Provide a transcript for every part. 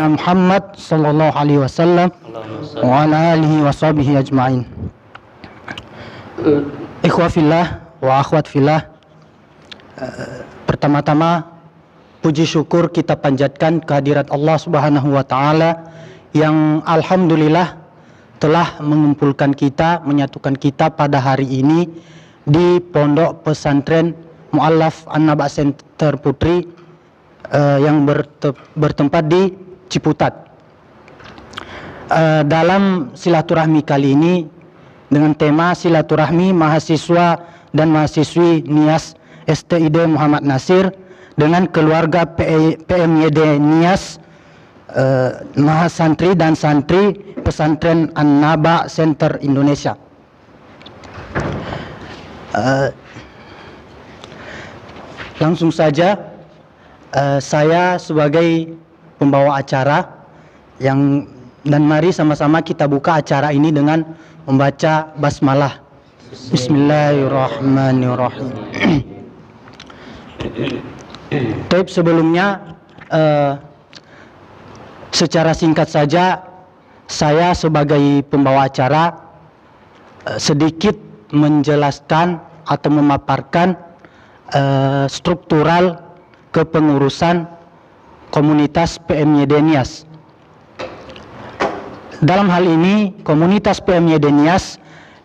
sayyidina Muhammad sallallahu alaihi wasallam wa ala alihi wa sahbihi ajma'in. Ikhwah fillah wa akhwat fillah, pertama-tama puji syukur kita panjatkan kehadirat Allah Subhanahu wa taala yang alhamdulillah telah mengumpulkan kita, menyatukan kita pada hari ini di Pondok Pesantren Mu'allaf An-Naba Center Putri yang bertempat di Ciputat. Dalam silaturahmi kali ini dengan tema silaturahmi mahasiswa dan mahasiswi NIAS STID Muhammad Nasir dengan keluarga PMYD NIAS, mahasantri dan santri Pesantren An-Naba Center Indonesia. Langsung saja, saya sebagai pembawa acara dan mari sama-sama kita buka acara ini dengan membaca basmalah. Bismillahirrahmanirrahim. Tapi sebelumnya secara singkat saja saya sebagai pembawa acara sedikit menjelaskan atau memaparkan struktural kepengurusan komunitas PMYD NIAS. Dalam hal ini komunitas PMYD NIAS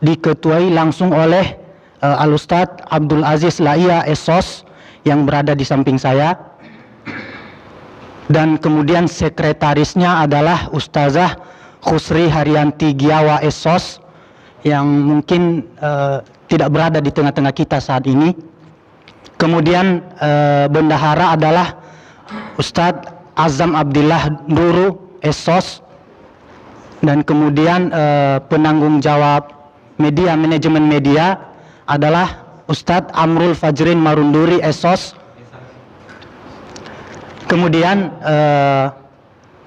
diketuai langsung oleh Al-Ustadz Abdul Aziz La'iyah Esos yang berada di samping saya, dan kemudian sekretarisnya adalah Ustazah Khusri Haryanti Giawa Esos yang mungkin tidak berada di tengah-tengah kita saat ini. Kemudian bendahara adalah Ustadz Azam Abdillah Duru Esos, dan kemudian penanggung jawab manajemen media adalah Ustadz Amrul Fajrin Marunduri Esos. Kemudian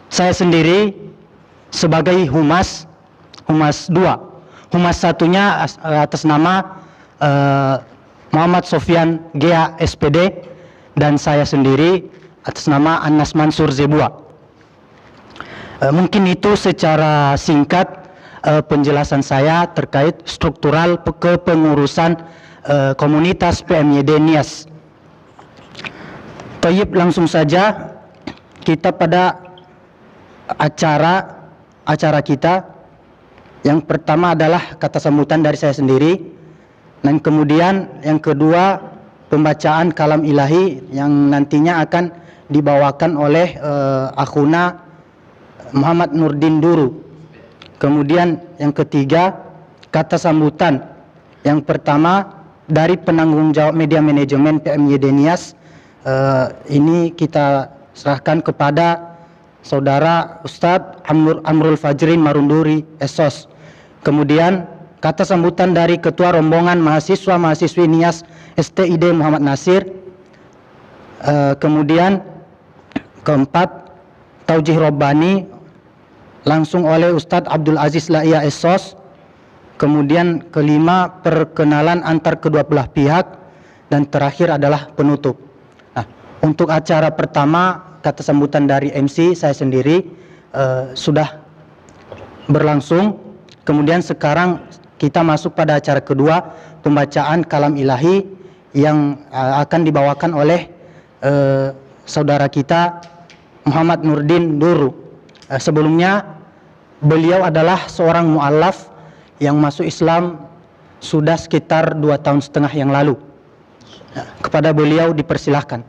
saya sendiri sebagai humas 2. Humas satunya atas nama Muhammad Sofyan Gea SPD, dan saya sendiri atas nama Anas Mansur Zebua. Mungkin itu secara singkat penjelasan saya terkait struktural kepengurusan komunitas PMYD NIAS. Tayyib, langsung saja kita pada acara kita. Yang pertama adalah kata sambutan dari saya sendiri, dan kemudian yang kedua pembacaan kalam ilahi yang nantinya akan dibawakan oleh akhuna Muhammad Nurdin Duru. Kemudian yang ketiga kata sambutan yang pertama dari penanggung jawab media manajemen PMYD NIAS. Ini kita serahkan kepada saudara Ustadz Amrul Fajrin Marunduri Esos. Kemudian kata sambutan dari Ketua Rombongan Mahasiswa-Mahasiswi NIAS STID Muhammad Nasir. Kemudian keempat, Taujih Robbani langsung oleh Ustadz Abdul Aziz La'iyah Esos. Kemudian kelima, perkenalan antar kedua belah pihak, dan terakhir adalah penutup. Nah, untuk acara pertama, kata sambutan dari MC saya sendiri sudah berlangsung. Kemudian sekarang kita masuk pada acara kedua, pembacaan kalam ilahi yang akan dibawakan oleh saudara kita Muhammad Nurdin Duru. Sebelumnya beliau adalah seorang mu'allaf yang masuk Islam sudah sekitar 2,5 tahun yang lalu. Kepada beliau dipersilahkan.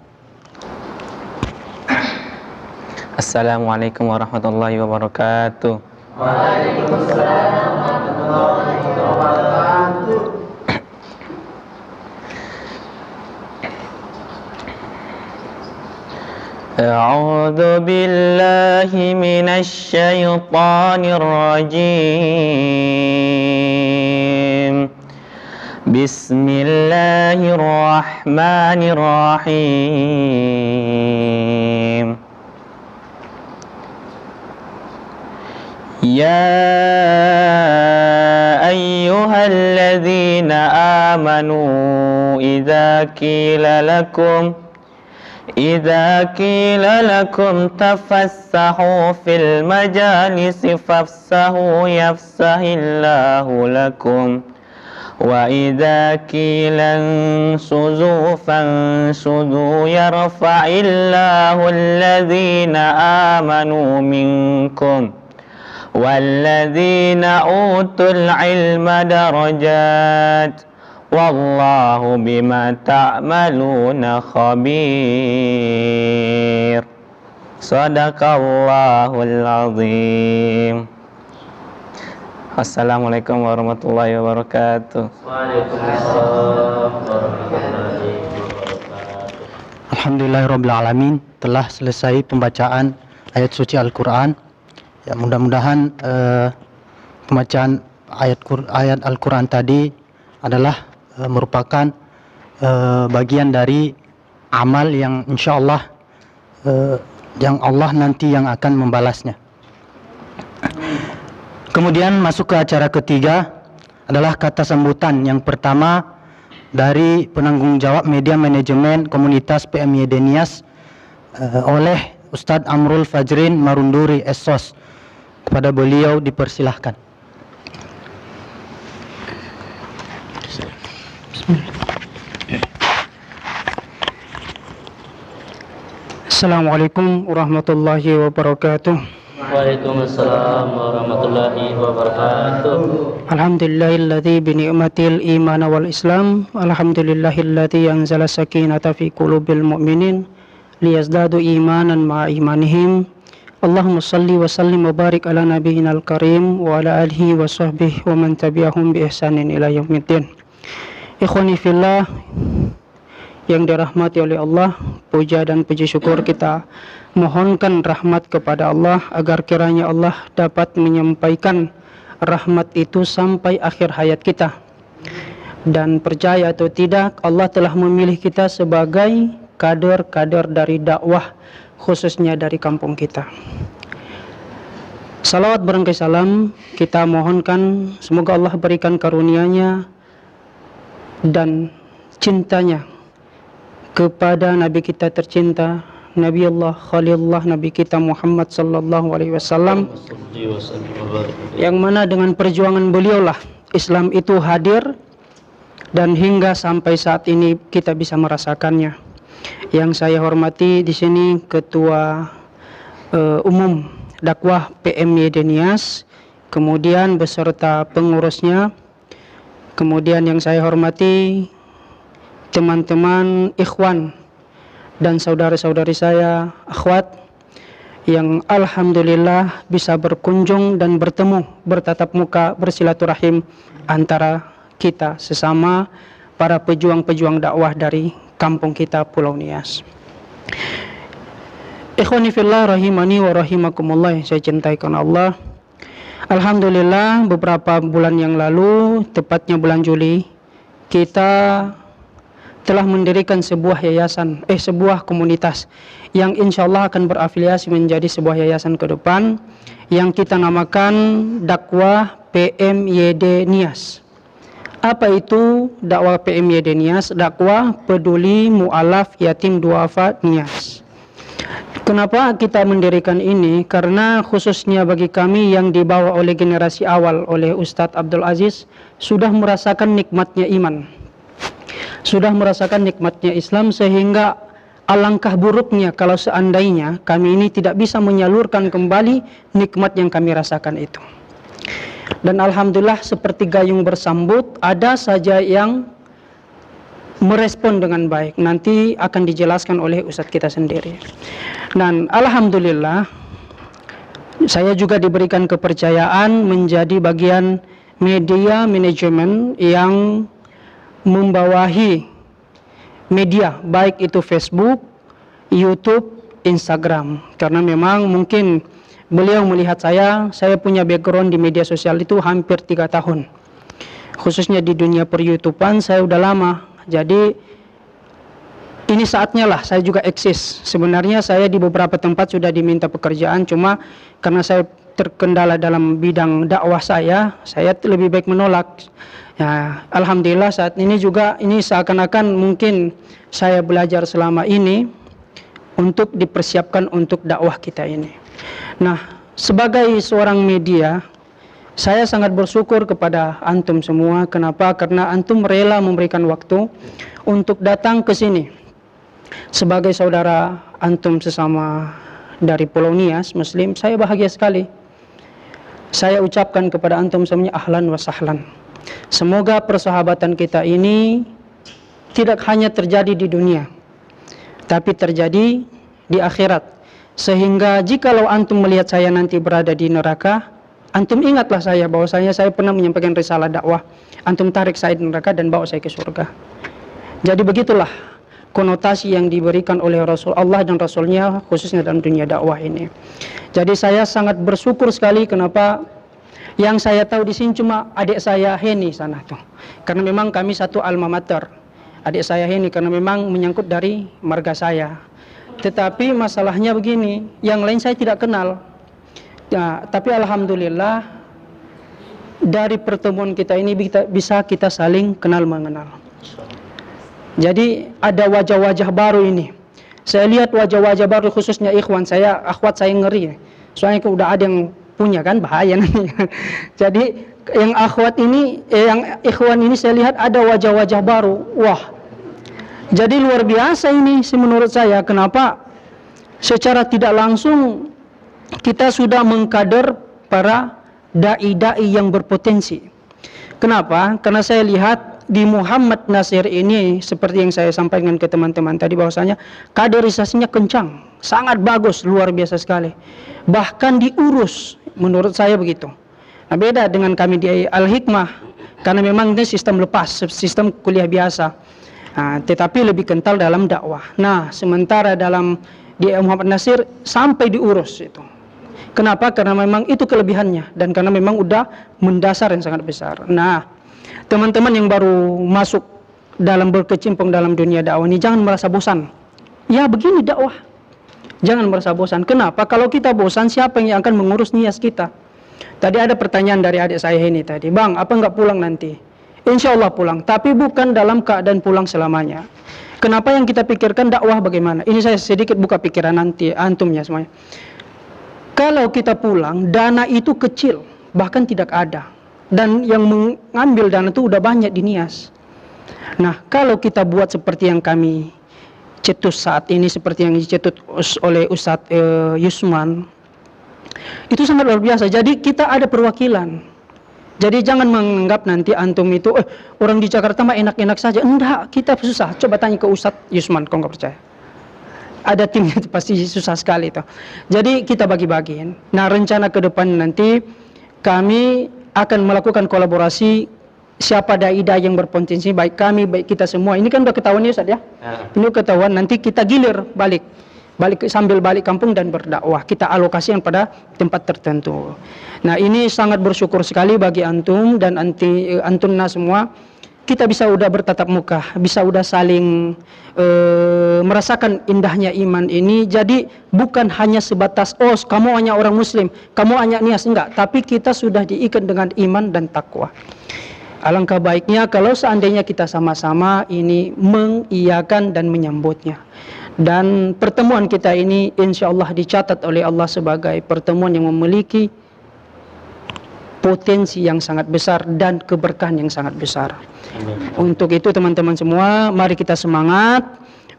Assalamualaikum warahmatullahi wabarakatuh. Waalaikumsalam warahmatullahi wabarakatuh. A'udzu billahi minasy syaithanir rajim. Bismillahirrahmanirrahim. Ya ayyuhalladzina amanu idza qila lakum إذا قيل لكم تفسحوا في المجالس فافسحوا يفسح الله لكم وإذا قيل انشزوا فانشزوا يرفع الله الذين آمنوا منكم والذين أوتوا العلم درجات والله بما تعملون خبير صدق الله العظيم. Assalamualaikum warahmatullahi wabarakatuh. Waalaikumsalam warahmatullahi wabarakatuh. Alhamdulillahirrabbilalamin, telah selesai pembacaan ayat suci Al-Quran. Ya, mudah-mudahan pembacaan ayat Al-Quran tadi adalah merupakan bagian dari amal yang insya Allah yang Allah nanti yang akan membalasnya. Kemudian masuk ke acara ketiga adalah kata sambutan. Yang pertama dari penanggung jawab media manajemen komunitas PMYD Nias oleh Ustadz Amrul Fajrin Marunduri Esos. Kepada beliau dipersilahkan. Assalamualaikum warahmatullahi wabarakatuh. Waalaikumsalam warahmatullahi wabarakatuh. Alhamdulillahilladzi bi ni'matil iman wal islam. Alhamdulillahilladzi anzala sakinata fi qulubil mu'minin liyazdadu imanan ma'a imanihim. Allahumma salli wa sallim wa barik ala nabiyyinal karim wa ala alihi wa sahbihi wa man tabi'ahum bi ihsanin ila yaumiddin. Ikhwani fillah yang dirahmati oleh Allah, puja dan puji syukur kita mohonkan rahmat kepada Allah agar kiranya Allah dapat menyampaikan rahmat itu sampai akhir hayat kita. Dan percaya atau tidak, Allah telah memilih kita sebagai kader-kader dari dakwah, khususnya dari kampung kita. Salawat berangkai salam kita mohonkan semoga Allah berikan karunia-Nya dan cintanya kepada Nabi kita tercinta, Nabi Allah Khalilullah, Nabi kita Muhammad sallallahu alaihi wasallam, yang mana dengan perjuangan beliaulah Islam itu hadir dan hingga sampai saat ini kita bisa merasakannya. Yang saya hormati di sini Ketua Umum Dakwah PMYD Nias, kemudian beserta pengurusnya, kemudian yang saya hormati teman-teman ikhwan dan saudara-saudari saya akhwat yang alhamdulillah bisa berkunjung dan bertemu, bertatap muka, bersilaturahim antara kita sesama para pejuang-pejuang dakwah dari kampung kita Pulau Nias. Ikhwani fillah rahimani wa rahimakumullah, saya cintai karena Allah. Alhamdulillah beberapa bulan yang lalu, tepatnya bulan Juli, kita telah mendirikan sebuah yayasan, sebuah komunitas yang insya Allah akan berafiliasi menjadi sebuah yayasan ke depan yang kita namakan Dakwah PMYD Nias. Apa itu dakwah PMYD Nias? Dakwah peduli mu'alaf yatim duafa Nias. Kenapa kita mendirikan ini? Karena khususnya bagi kami yang dibawa oleh generasi awal oleh Ustadz Abdul Aziz sudah merasakan nikmatnya iman, sudah merasakan nikmatnya Islam, sehingga alangkah buruknya kalau seandainya kami ini tidak bisa menyalurkan kembali nikmat yang kami rasakan itu. Dan alhamdulillah seperti gayung bersambut, ada saja yang merespon dengan baik. Nanti akan dijelaskan oleh Ustadz kita sendiri. Dan alhamdulillah saya juga diberikan kepercayaan menjadi bagian media manajemen yang membawahi media, baik itu Facebook, YouTube, Instagram. Karena memang mungkin beliau melihat saya punya background di media sosial itu hampir 3 tahun. Khususnya di dunia per-YouTubean saya udah lama. Jadi ini saatnya lah saya juga eksis. Sebenarnya saya di beberapa tempat sudah diminta pekerjaan, cuma karena saya terkendala dalam bidang dakwah saya lebih baik menolak. Ya, alhamdulillah saat ini juga ini seakan-akan mungkin saya belajar selama ini untuk dipersiapkan untuk dakwah kita ini. Nah, sebagai seorang media, saya sangat bersyukur kepada antum semua. Kenapa? Karena antum rela memberikan waktu untuk datang ke sini. Sebagai saudara antum sesama dari Pulau Nias, Muslim, saya bahagia sekali. Saya ucapkan kepada antum semuanya ahlan wa sahlan. Semoga persahabatan kita ini tidak hanya terjadi di dunia, tapi terjadi di akhirat. Sehingga jikalau antum melihat saya nanti berada di neraka, antum ingatlah saya bahwasanya saya pernah menyampaikan risalah dakwah. Antum tarik saya di neraka dan bawa saya ke surga. Jadi begitulah konotasi yang diberikan oleh Rasul Allah dan Rasulnya khususnya dalam dunia dakwah ini. Jadi saya sangat bersyukur sekali. Kenapa? Yang saya tahu di sini cuma adik saya Heni sana tuh. Karena memang kami satu alma mater. Adik saya Heni karena memang menyangkut dari marga saya. Tetapi masalahnya begini, yang lain saya tidak kenal. Nah, tapi alhamdulillah dari pertemuan kita ini bisa kita saling kenal mengenal. Jadi ada wajah-wajah baru ini. Saya lihat wajah-wajah baru khususnya ikhwan saya, akhwat saya ngeri. Soalnya udah ada yang punya kan, bahaya nanti. Jadi yang akhwat ini, yang ikhwan ini saya lihat ada wajah-wajah baru. Wah, jadi luar biasa ini sih menurut saya. Kenapa? Secara tidak langsung kita sudah mengkader para dai-dai yang berpotensi. Kenapa? Karena saya lihat di Muhammad Nasir ini, seperti yang saya sampaikan ke teman-teman tadi, bahwasanya kaderisasinya kencang, sangat bagus, luar biasa sekali. Bahkan diurus, menurut saya begitu. Nah, beda dengan kami di Al-Hikmah, karena memang ini sistem lepas, sistem kuliah biasa. Nah, tetapi lebih kental dalam dakwah. Nah, sementara di Muhammad Nasir sampai diurus itu. Kenapa? Karena memang itu kelebihannya dan karena memang udah mendasar yang sangat besar. Nah, teman-teman yang baru masuk dalam berkecimpung dalam dunia dakwah ini jangan merasa bosan. Ya begini dakwah. Jangan merasa bosan. Kenapa? Kalau kita bosan, siapa yang akan mengurus nias kita? Tadi ada pertanyaan dari adik saya ini tadi, Bang, apa enggak pulang nanti? Insya Allah pulang, tapi bukan dalam keadaan pulang selamanya. Kenapa yang kita pikirkan dakwah bagaimana? Ini saya sedikit buka pikiran nanti antumnya semuanya. Kalau kita pulang, dana itu kecil, bahkan tidak ada. Dan yang mengambil dana itu udah banyak di Nias. Nah, kalau kita buat seperti yang kami cetus saat ini, seperti yang dicetus oleh Ustadz Yusman, itu sangat luar biasa. Jadi kita ada perwakilan. Jadi jangan menganggap nanti antum itu orang di Jakarta mah enak-enak saja. Enggak, kita susah. Coba tanya ke Ustadz Yusman, kalau nggak percaya. Ada timnya pasti susah sekali itu. Jadi kita bagi-bagiin. Nah, rencana ke depan nanti kami akan melakukan kolaborasi. Siapa dai-dai yang berpotensi, baik kami, baik kita semua. Ini kan udah ketahuan ya Ustaz ya? Ini ketahuan, nanti kita gilir balik sambil balik kampung dan berdakwah. Kita alokasikan pada tempat tertentu. Nah, ini sangat bersyukur sekali bagi antum dan antunna semua. Kita bisa udah bertatap muka, bisa udah saling merasakan indahnya iman ini. Jadi bukan hanya sebatas kamu hanya orang muslim, kamu hanya nias, enggak, tapi kita sudah diikat dengan iman dan takwa. Alangkah baiknya kalau seandainya kita sama-sama ini mengiyakan dan menyambutnya. Dan pertemuan kita ini insya Allah dicatat oleh Allah sebagai pertemuan yang memiliki potensi yang sangat besar dan keberkahan yang sangat besar. Untuk itu teman-teman semua, mari kita semangat,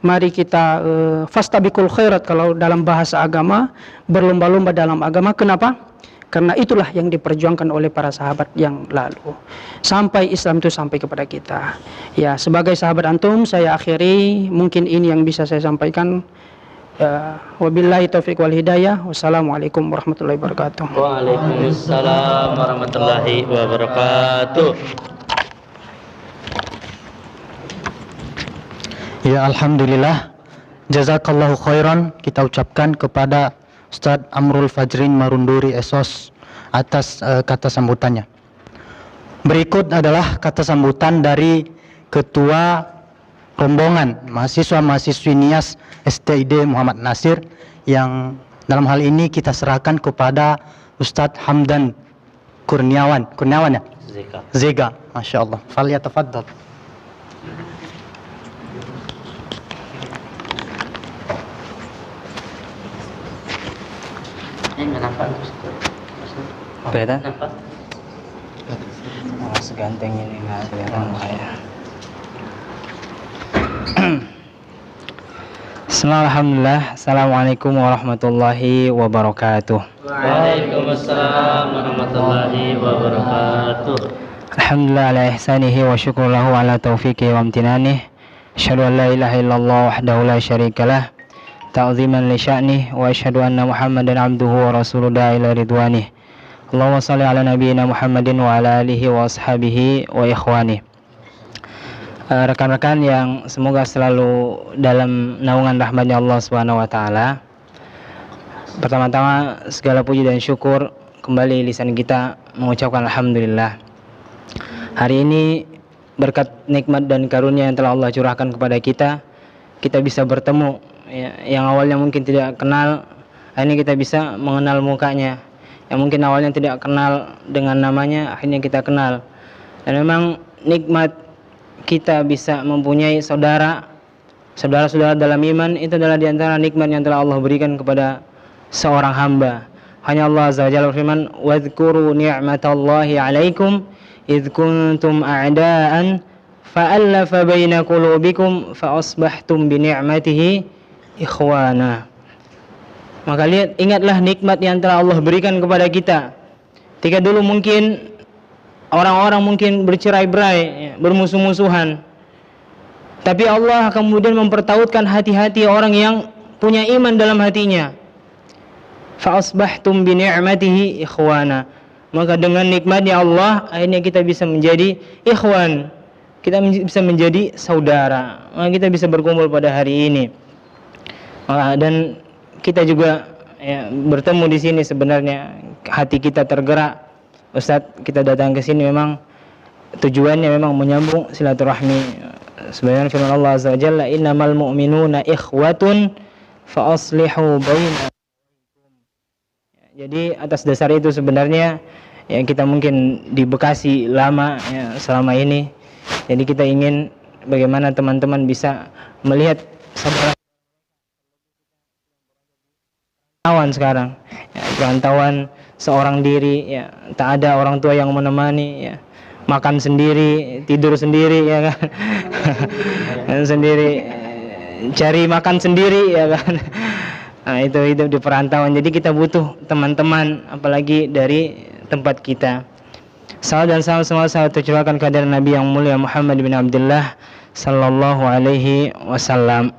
mari kita fastabiqul khairat kalau dalam bahasa agama, berlomba-lomba dalam agama. Kenapa? Karena itulah yang diperjuangkan oleh para sahabat yang lalu. Sampai Islam itu sampai kepada kita. Ya, sebagai sahabat antum, saya akhiri. Mungkin ini yang bisa saya sampaikan. Wabillahi taufiq wal hidayah. Wassalamualaikum warahmatullahi wabarakatuh. Waalaikumsalam warahmatullahi wabarakatuh. Ya, alhamdulillah. Jazakallahu khairan kita ucapkan kepada Ustadz Amrul Fajrin Marunduri Esos atas kata sambutannya. Berikut adalah kata sambutan dari Ketua Rombongan Mahasiswa-Mahasiswi Nias STID Muhammad Nasir, yang dalam hal ini kita serahkan kepada Ustadz Hamdan Kurniawan ya? Zega. Masya Allah. Falyatafaddal. Beda? Kenapa? Oh, seganteng ini nggak kelihatan saya. Bismillahirrahmanirrahim. Assalamualaikum warahmatullahi wabarakatuh. Waalaikumsalam warahmatullahi wabarakatuh. Alhamdulillah ala ihsanihi wa syukru lahu ala taufiqi wa amtinanih. Asyhadu an la ilaha illallah wahdahu la syarikalah ta'ziman li sya'nih wa asyhadu anna Muhammadan abduhu wa rasuluhu ila ridwanih. Allahumma shalli ala nabiyyina Muhammadin wa ala alihi wa ashabihi wa ikhwanih. Rekan-rekan yang semoga selalu dalam naungan rahmatnya Allah Subhanahu wa taala. Pertama-tama segala puji dan syukur kembali lisan kita mengucapkan alhamdulillah. Hari ini berkat nikmat dan karunia yang telah Allah curahkan kepada kita bisa bertemu ya, yang awalnya mungkin tidak kenal, ini kita bisa mengenal mukanya. Yang mungkin awalnya tidak kenal dengan namanya, akhirnya kita kenal. Dan memang nikmat kita bisa mempunyai saudara-saudara dalam iman, itu adalah diantara nikmat yang telah Allah berikan kepada seorang hamba. Hanya Allah Azza wa Jalla berfirman, "Wadhkuru ni'matallahi 'alaikum idh kuntum a'da'an fa'alafa baina qulubikum fa asbahtum bi ni'matihi ikhwana." Maka ingatlah nikmat yang telah Allah berikan kepada kita. Ketika dulu mungkin orang-orang mungkin bercerai-berai, bermusuh-musuhan. Tapi Allah kemudian mempertautkan hati-hati orang yang punya iman dalam hatinya. Fa asbahtum bi ni'matihi ikhwana. Maka dengan nikmatnya Allah akhirnya kita bisa menjadi ikhwan. Kita bisa menjadi saudara. Maka kita bisa berkumpul pada hari ini. Dan kita juga ya, bertemu di sini sebenarnya hati kita tergerak. Ustadz, kita datang ke sini memang tujuannya memang menyambung silaturahmi. Sebenarnya firman Allah Azza wa Jalla, "Innamal mu'minuna ikhwatun fa aslihu bainahum." Jadi atas dasar itu sebenarnya ya kita mungkin di Bekasi lama ya, selama ini. Jadi kita ingin bagaimana teman-teman bisa melihat saudara sekarang ya, perantauan seorang diri ya, tak ada orang tua yang menemani ya, makan sendiri, tidur sendiri ya kan. Dan sendiri cari makan sendiri ya kan. Nah, itu hidup di perantauan. Jadi kita butuh teman-teman apalagi dari tempat kita. Salam dan salam semua saya tercurahkan kepada Nabi yang mulia Muhammad bin Abdullah sallallahu alaihi wasallam.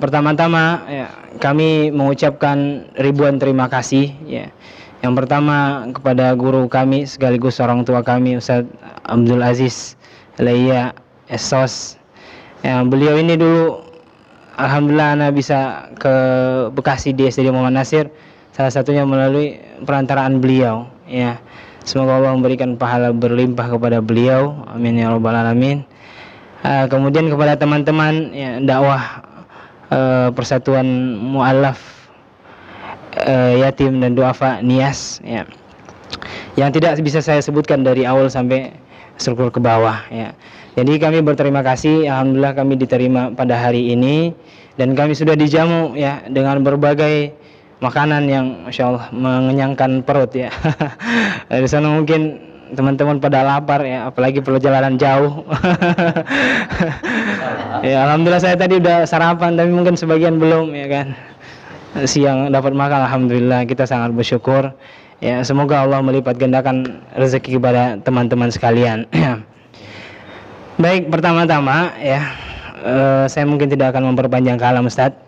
Pertama-tama ya, kami mengucapkan ribuan terima kasih ya. Yang pertama kepada guru kami sekaligus orang tua kami Ustaz Abdul Aziz Laiya Essos. Ya, beliau ini dulu alhamdulillah ana bisa ke Bekasi di SD Muhammad Nasir, salah satunya melalui perantaraan beliau ya. Semoga Allah memberikan pahala berlimpah kepada beliau, amin ya rabbal alamin. Kemudian kepada teman-teman ya, dakwah Persatuan Mu'alaf Yatim dan Duafa Nias ya, yang tidak bisa saya sebutkan dari awal sampai struktur ke bawah ya. Jadi kami berterima kasih, alhamdulillah kami diterima pada hari ini dan kami sudah dijamu ya dengan berbagai makanan yang Masya Allah mengenyangkan perut ya. Di sana mungkin teman-teman pada lapar ya, apalagi perjalanan jauh. Ya alhamdulillah saya tadi udah sarapan tapi mungkin sebagian belum ya kan. Siang dapat makan, alhamdulillah kita sangat bersyukur. Ya semoga Allah melipat gandakan rezeki kepada teman-teman sekalian. Baik, pertama-tama ya saya mungkin tidak akan memperpanjang kalam Ustadz.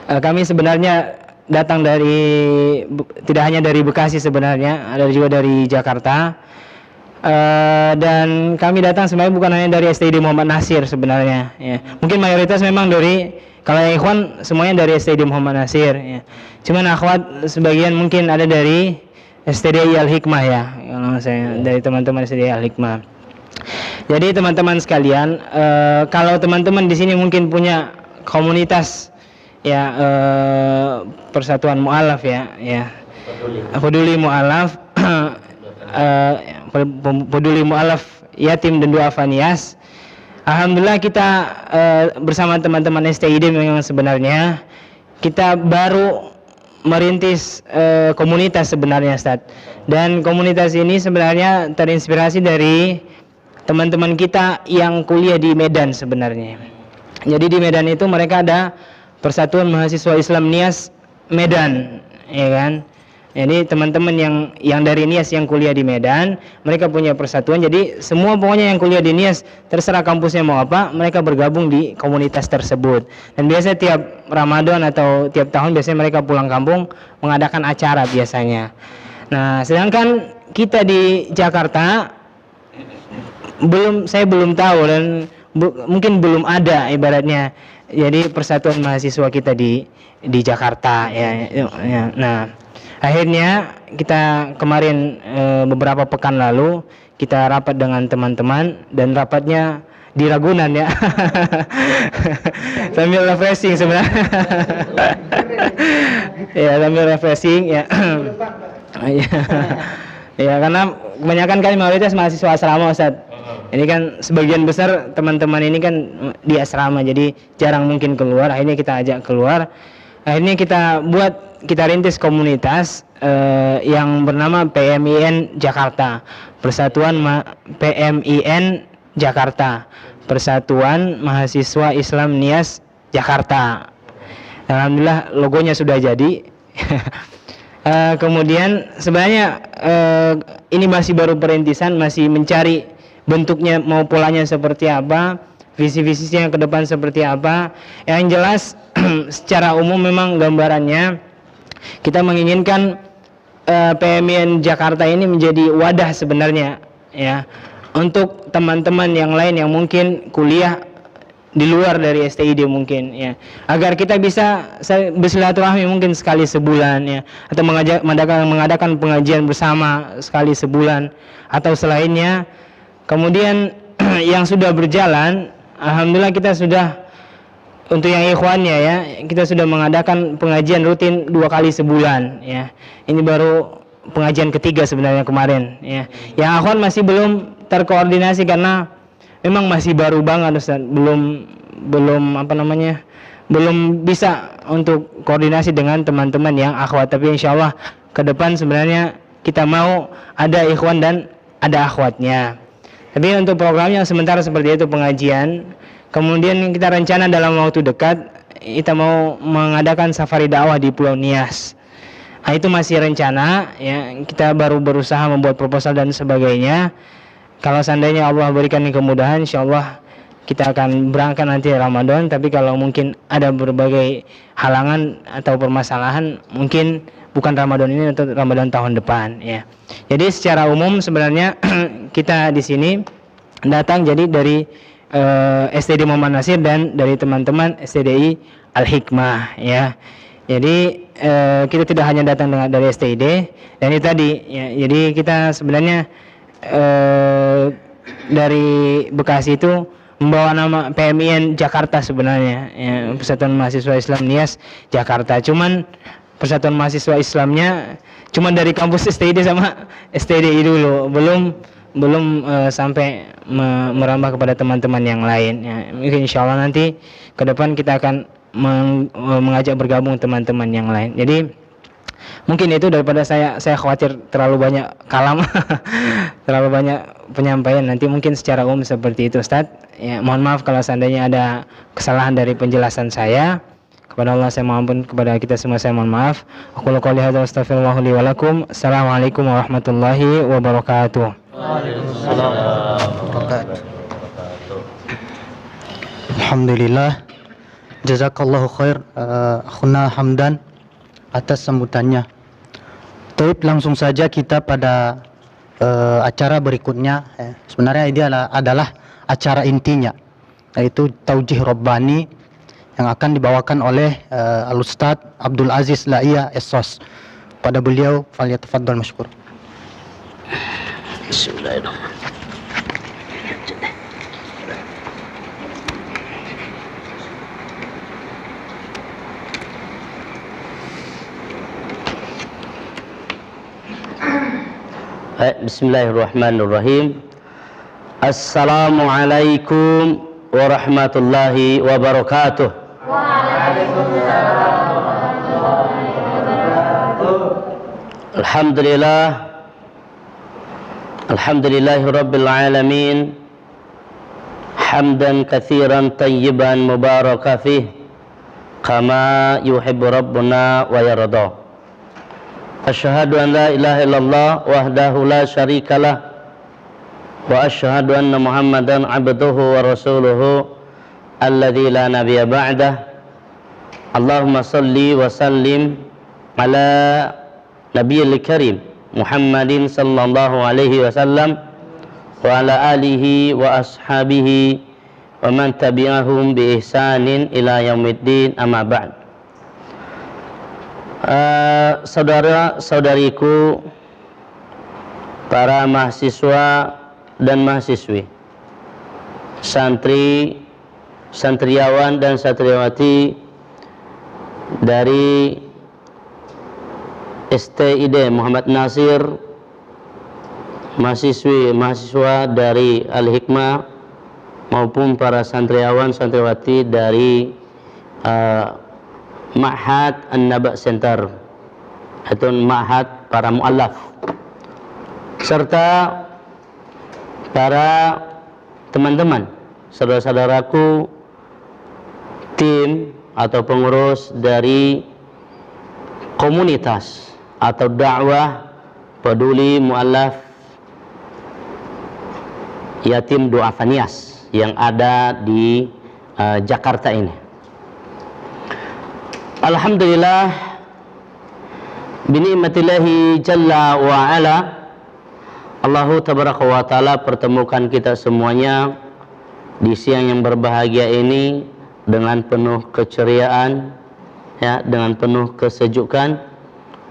Kami sebenarnya datang dari tidak hanya dari Bekasi sebenarnya, ada juga dari Jakarta. Dan kami datang sebenarnya bukan hanya dari STID Muhammad Nasir sebenarnya ya. Mungkin mayoritas memang dari, kalau yang ikhwan semuanya dari STID Muhammad Nasir ya. Cuman akhwat sebagian mungkin ada dari STDI Al-Hikmah ya. Kalau saya dari teman-teman STDI Al-Hikmah. Jadi teman-teman sekalian, kalau teman-teman di sini mungkin punya komunitas ya, Persatuan Mu'alaf ya, Peduli Mu'alaf, Peduli Mu'alaf Yatim dan Duafa Nias. Alhamdulillah kita bersama teman-teman STID memang sebenarnya kita baru merintis komunitas sebenarnya Ustaz. Dan komunitas ini sebenarnya terinspirasi dari teman-teman kita yang kuliah di Medan sebenarnya. Jadi di Medan itu mereka ada Persatuan Mahasiswa Islam Nias Medan, ya kan? Jadi teman-teman yang dari Nias yang kuliah di Medan, mereka punya persatuan. Jadi semua pokoknya yang kuliah di Nias, terserah kampusnya mau apa, mereka bergabung di komunitas tersebut. Dan biasanya tiap Ramadan atau tiap tahun biasanya mereka pulang kampung mengadakan acara biasanya. Nah, sedangkan kita di Jakarta saya belum tahu dan mungkin belum ada ibaratnya. Jadi persatuan mahasiswa kita di Jakarta ya. Nah, akhirnya kita kemarin beberapa pekan lalu kita rapat dengan teman-teman dan rapatnya di Ragunan ya. Sambil refreshing sebenarnya. Ya, sambil refreshing ya. Ya, karena kebanyakan kan mayoritas mahasiswa asrama Ustaz. Ini kan sebagian besar teman-teman ini kan di asrama, jadi jarang mungkin keluar. Akhirnya kita ajak keluar. Akhirnya kita rintis komunitas yang bernama PMIN Jakarta, PMIN Jakarta, Persatuan Mahasiswa Islam Nias Jakarta. Alhamdulillah logonya sudah jadi. Kemudian sebenarnya ini masih baru perintisan, masih mencari bentuknya mau polanya seperti apa, visi-visinya ke depan seperti apa. Yang jelas secara umum memang gambarannya kita menginginkan PMIN Jakarta ini menjadi wadah sebenarnya ya untuk teman-teman yang lain yang mungkin kuliah di luar dari STID mungkin ya, agar kita bisa bersilaturahmi mungkin sekali sebulan ya, atau mengadakan pengajian bersama sekali sebulan atau selainnya. Kemudian yang sudah berjalan, alhamdulillah kita sudah, untuk yang ikhwannya ya, kita sudah mengadakan pengajian rutin 2 kali sebulan ya. Ini baru pengajian ketiga sebenarnya kemarin ya. Yang akhwan masih belum terkoordinasi karena memang masih baru banget Ustaz, belum bisa untuk koordinasi dengan teman-teman yang akhwat. Tapi insyaallah ke depan sebenarnya kita mau ada ikhwan dan ada akhwatnya. Tapi untuk program yang sementara seperti itu pengajian. Kemudian kita rencana dalam waktu dekat kita mau mengadakan safari dakwah di Pulau Nias. Nah, itu masih rencana ya, kita baru berusaha membuat proposal dan sebagainya. Kalau seandainya Allah berikan kemudahan, insyaallah kita akan berangkat nanti Ramadan. Tapi kalau mungkin ada berbagai halangan atau permasalahan, mungkin bukan Ramadan ini atau Ramadan tahun depan ya. Jadi secara umum sebenarnya kita di sini datang jadi dari STD Muhammad Nasir dan dari teman-teman STDI Al-Hikmah ya. Jadi kita tidak hanya datang dari STD, dan itu tadi ya, jadi kita sebenarnya dari Bekasi itu membawa nama PMIN Jakarta sebenarnya ya, Persatuan Mahasiswa Islam Nias Jakarta. Cuman Persatuan Mahasiswa Islamnya cuman dari kampus STID sama STDI dulu, belum sampai merambah kepada teman-teman yang lain ya. Mungkin insyaallah nanti ke depan kita akan mengajak bergabung teman-teman yang lain. Jadi mungkin itu, daripada saya khawatir terlalu banyak kalam terlalu banyak penyampaian, nanti mungkin secara umum seperti itu Ustaz ya. Mohon maaf kalau seandainya ada kesalahan dari penjelasan saya. Kepada Allah saya mohon ampun, kepada kita semua saya mohon maaf. Aku qouli hadza astaghfirullah li wa lakum. Assalamualaikum warahmatullahi wabarakatuh. Waalaikumsalam warahmatullahi wabarakatuh. Alhamdulillah, jazakallahu khair akhuna Hamdan atas sambutannya. Baik, langsung saja kita pada acara berikutnya. Sebenarnya ini adalah acara intinya, yaitu Taujih Rabbani yang akan dibawakan oleh Al-Ustaz Abdul Aziz La'iyah Essos. Pada beliau, falyatafaddal masykur. Bismillahirrahmanirrahim. Bismillahirrahmanirrahim. Assalamualaikum warahmatullahi wabarakatuh. Waalaikumsalam warahmatullahi wabarakatuh. Alhamdulillah. Alhamdulillahi Rabbil Alamin. Hamdan kathiran tayyiban mubaraka fih, kama yuhibbu Rabbuna wa yarda. Asyhadu an la ilaha illallah wahdahu la syarikalah, wa asyhadu anna Muhammadan abduhu wa rasuluhu alladzi la nabiyya ba'dah. Allahumma salli wa sallim ala nabiyil karim Muhammadin sallallahu alaihi wasallam wa ala alihi wa ashabihi wa man tabi'ahum bi ihsanin ila yaumiddin, amma ba'd. Saudara-saudariku, para mahasiswa dan mahasiswi, santri, santriawan dan santriawati dari STID Muhammad Nasir, mahasiswa dari Al-Hikmah, maupun para santriawan santriwati dari Ma'had An-Naba Center atau Ma'had para mu'allaf, serta para teman-teman, saudara-saudaraku, tim atau pengurus dari komunitas atau dakwah peduli mu'allaf yatim du'afa Nias yang ada di Jakarta ini. Alhamdulillah, bini'matillahi jalla wa ala, Allahu tabaraka wa ta'ala pertemukan kita semuanya di siang yang berbahagia ini dengan penuh keceriaan, ya, dengan penuh kesejukan,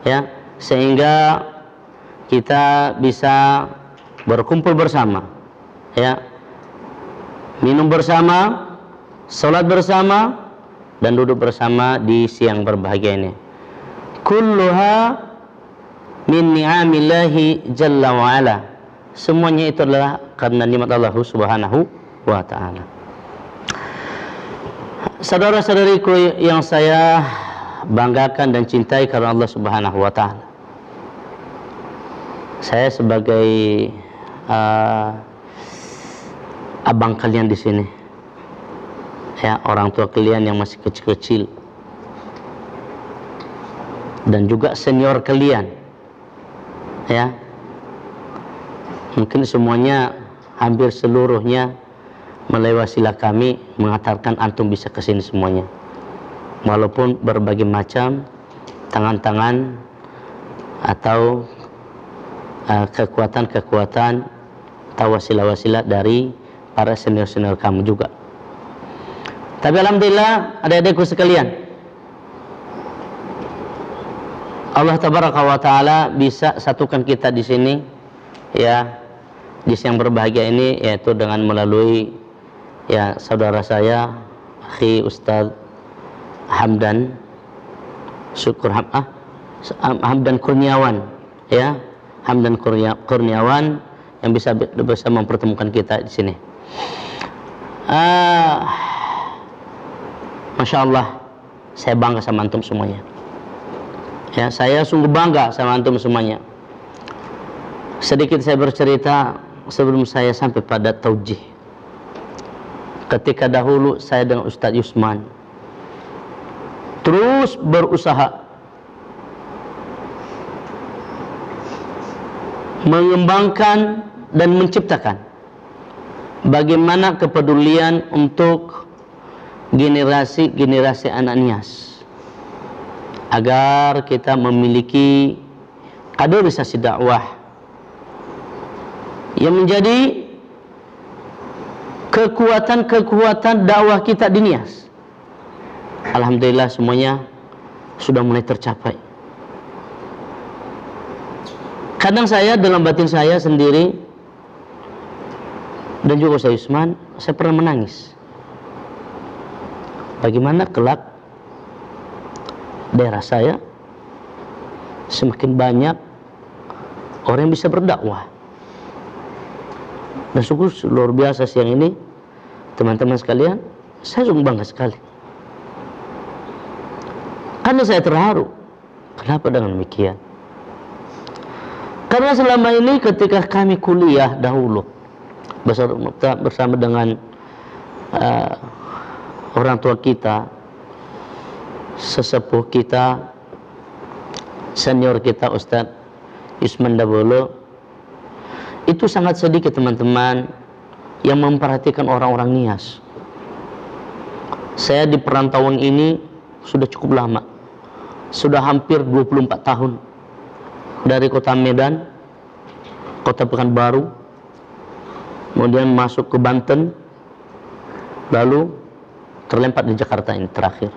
ya, sehingga kita bisa berkumpul bersama, ya, minum bersama, sholat bersama, dan duduk bersama di siang berbahagia ini. Kulluha min ni'amillahi jalla wa ala. Semuanya itu adalah karena nikmat Allah Subhanahu wa ta'ala. Saudara-saudariku yang saya banggakan dan cintai karena Allah Subhanahu wa ta'ala, saya sebagai abang kalian di sini, ya, orang tua kalian yang masih kecil-kecil, dan juga senior kalian, ya, mungkin semuanya, hampir seluruhnya melalui wasilah kami mengatakan antum bisa kesini semuanya, walaupun berbagai macam tangan-tangan atau kekuatan-kekuatan atau wasilah-wasilah dari para senior-senior kamu juga. Tapi alhamdulillah, adik-adikku sekalian, Allah tabaraka wa ta'ala bisa satukan kita di sini, ya, di siang berbahagia ini, yaitu dengan melalui, ya, saudara saya, akhi Ustadz Hamdan Hamdan Kurniawan, ya, Hamdan Kurniawan, yang bisa mempertemukan kita di sini. Masya Allah, saya bangga sama antum semuanya. Ya, saya sungguh bangga sama antum semuanya. Sedikit saya bercerita sebelum saya sampai pada taujih. Ketika dahulu saya dengan Ustadz Yusman terus berusaha mengembangkan dan menciptakan bagaimana kepedulian untuk generasi anak Nias, agar kita memiliki kaderisasi dakwah yang menjadi kekuatan dakwah kita di Nias. Alhamdulillah, semuanya sudah mulai tercapai. Kadang saya dalam batin saya sendiri, dan juga Ustaz Yusman, saya pernah menangis. Bagaimana kelak daerah saya semakin banyak orang yang bisa berdakwah. Dan sungguh luar biasa siang ini, teman-teman sekalian, saya sungguh bangga sekali. Karena saya terharu. Kenapa dengan demikian? Karena selama ini ketika kami kuliah dahulu bersama dengan orang tua kita, sesepuh kita, senior kita Ustadz Yusman Dabolo, itu sangat sedikit teman-teman yang memperhatikan orang-orang Nias. Saya di perantauan ini sudah cukup lama, sudah hampir 24 tahun, dari kota Medan, kota Pekanbaru, kemudian masuk ke Banten, lalu terlempar di Jakarta ini terakhir.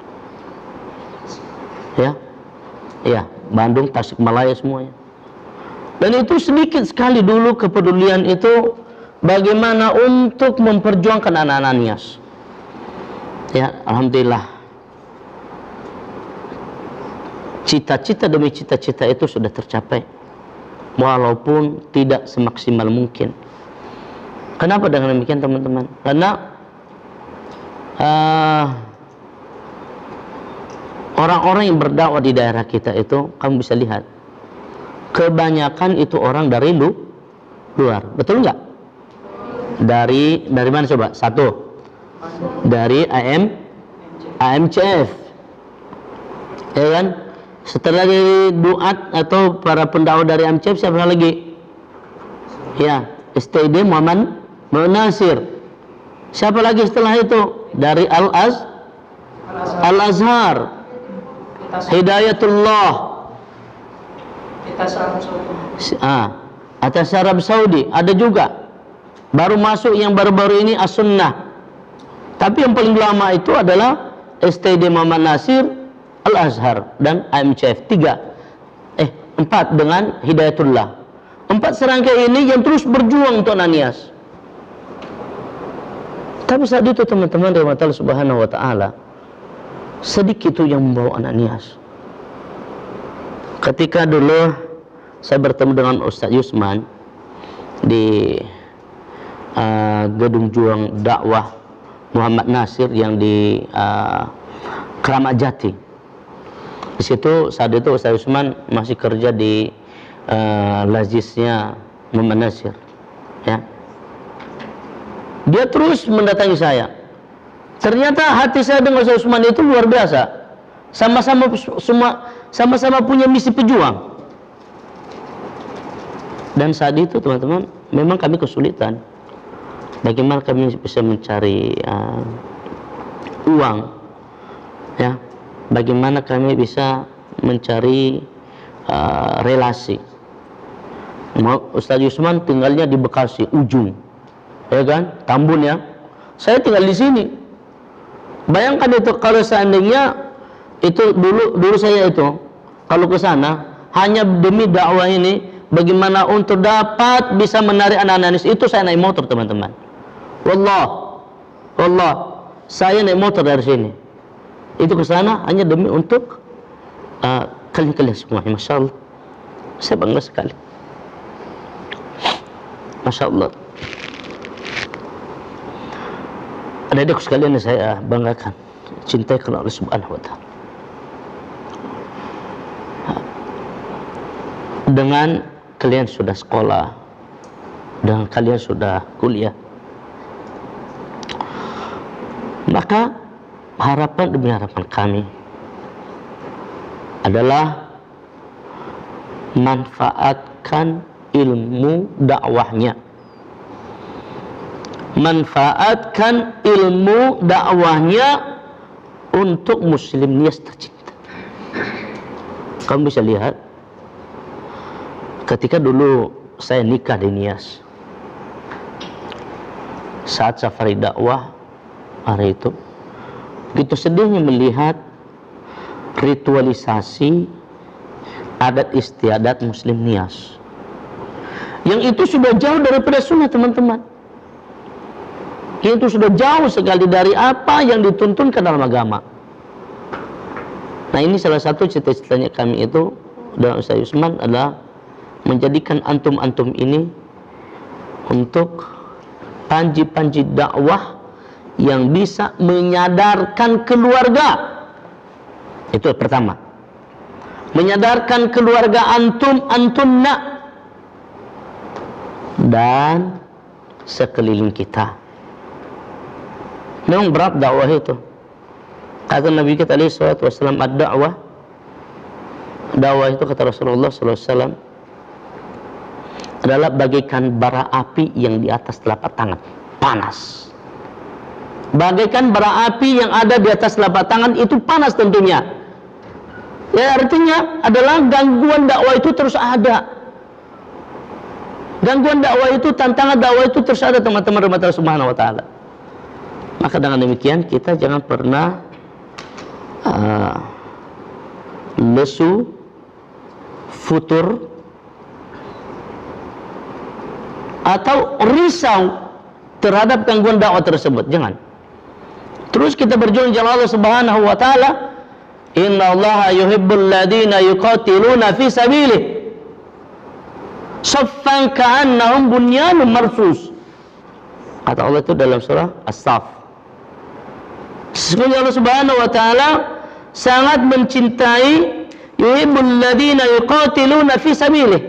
Ya, Bandung, Tasikmalaya semuanya. Dan itu sedikit sekali dulu kepedulian itu bagaimana untuk memperjuangkan anak-anak Nias. Ya, alhamdulillah. Cita-cita demi cita-cita itu sudah tercapai, walaupun tidak semaksimal mungkin. Kenapa dengan demikian teman-teman? Karena orang-orang yang berdakwah di daerah kita itu, kamu bisa lihat, kebanyakan itu orang dari luar, betul nggak? Dari mana coba? Satu, dari AMCF, ya kan? Setelah dari duat atau para pendakwah dari AMCF, siapa lagi? Ya, STD Muhammad Nasir. Siapa lagi setelah itu? Dari Al-Azhar, Hidayatullah, atas Arab Saudi ada juga. Baru masuk yang baru-baru ini As-Sunnah. Tapi yang paling lama itu adalah STD Muhammad Nasir, Al-Azhar, dan AMCF. 4 dengan Hidayatullah. 4 serangkai ini yang terus berjuang untuk Nias. Tapi saat itu teman-teman rahmat Allah Subhanahu wa taala, sedikit itu yang membawa anak Nias. Ketika dulu saya bertemu dengan Ustadz Yusman di Gedung Juang Dakwah Muhammad Nasir yang di Keramat Jati. Di situ saat itu Ustadz Yusman masih kerja di Lazisnya Muhammad Nasir. Ya. Dia terus mendatangi saya. Ternyata hati saya dengan Ustadz Yusman itu luar biasa. Sama-sama punya misi pejuang. Dan saat itu teman-teman, memang kami kesulitan. Bagaimana kami bisa mencari uang, ya? Bagaimana kami bisa mencari relasi? Ustadz Yusman tinggalnya di Bekasi ujung, ya kan? Tambun ya. Saya tinggal di sini. Bayangkan itu kalau seandainya itu dulu saya itu kalau ke sana hanya demi dakwah ini, bagaimana untuk dapat bisa menarik anak-anak Nias itu saya naik motor teman-teman. Wallah, saya naik motor dari sini. Itu ke sana hanya demi untuk kalian semua. Masya Allah, saya bangga sekali. Masya Allah. Adik-adikku sekalian yang saya banggakan, cintai karena Allah Subhanahu wa taala. Dengan kalian sudah sekolah, dengan kalian sudah kuliah, maka harapan demi harapan kami adalah manfaatkan ilmu dakwahnya. Manfaatkan ilmu dakwahnya untuk muslim Nias tercinta. Kamu bisa lihat ketika dulu saya nikah di Nias, saat safari dakwah hari itu, begitu sedihnya melihat ritualisasi adat istiadat muslim Nias yang itu sudah jauh daripada sunnah teman-teman. Itu sudah jauh sekali dari apa yang dituntunkan dalam agama. Nah, ini salah satu cita-citanya kami itu dan Ustaz Yusman adalah menjadikan antum-antum ini untuk panji-panji dakwah yang bisa menyadarkan keluarga. Itu pertama. Menyadarkan keluarga antum nak dan sekeliling kita. Memang berat dakwah itu. Kata Nabi kita alaihi salatu wasallam, ad-da'wah, dakwah itu kata Rasulullah sallallahu alaihi wasallam adalah bagaikan bara api yang di atas telapak tangan, panas. Bagaikan bara api yang ada di atas telapak tangan itu panas tentunya. Ya, artinya adalah gangguan dakwah itu terus ada. Gangguan dakwah itu, tantangan dakwah itu terus ada, teman-teman rahmat Allah Subhanahu wa taala. Maka dengan demikian kita jangan pernah lesu, futur, atau risau terhadap gangguan dakwah tersebut. Jangan. Terus kita berjuang jalan Allah Subhanahu wa taala. Innallaha yuhibbul ladina yuqatiluna fi sabilihi saffan ka'annahum bunyanun marsus. Kata Allah itu dalam surah As-Saff. Sesungguhnya Allah Subhanahu wa taala sangat mencintai yuhibbul ladina yuqatiluna fi sabilihi,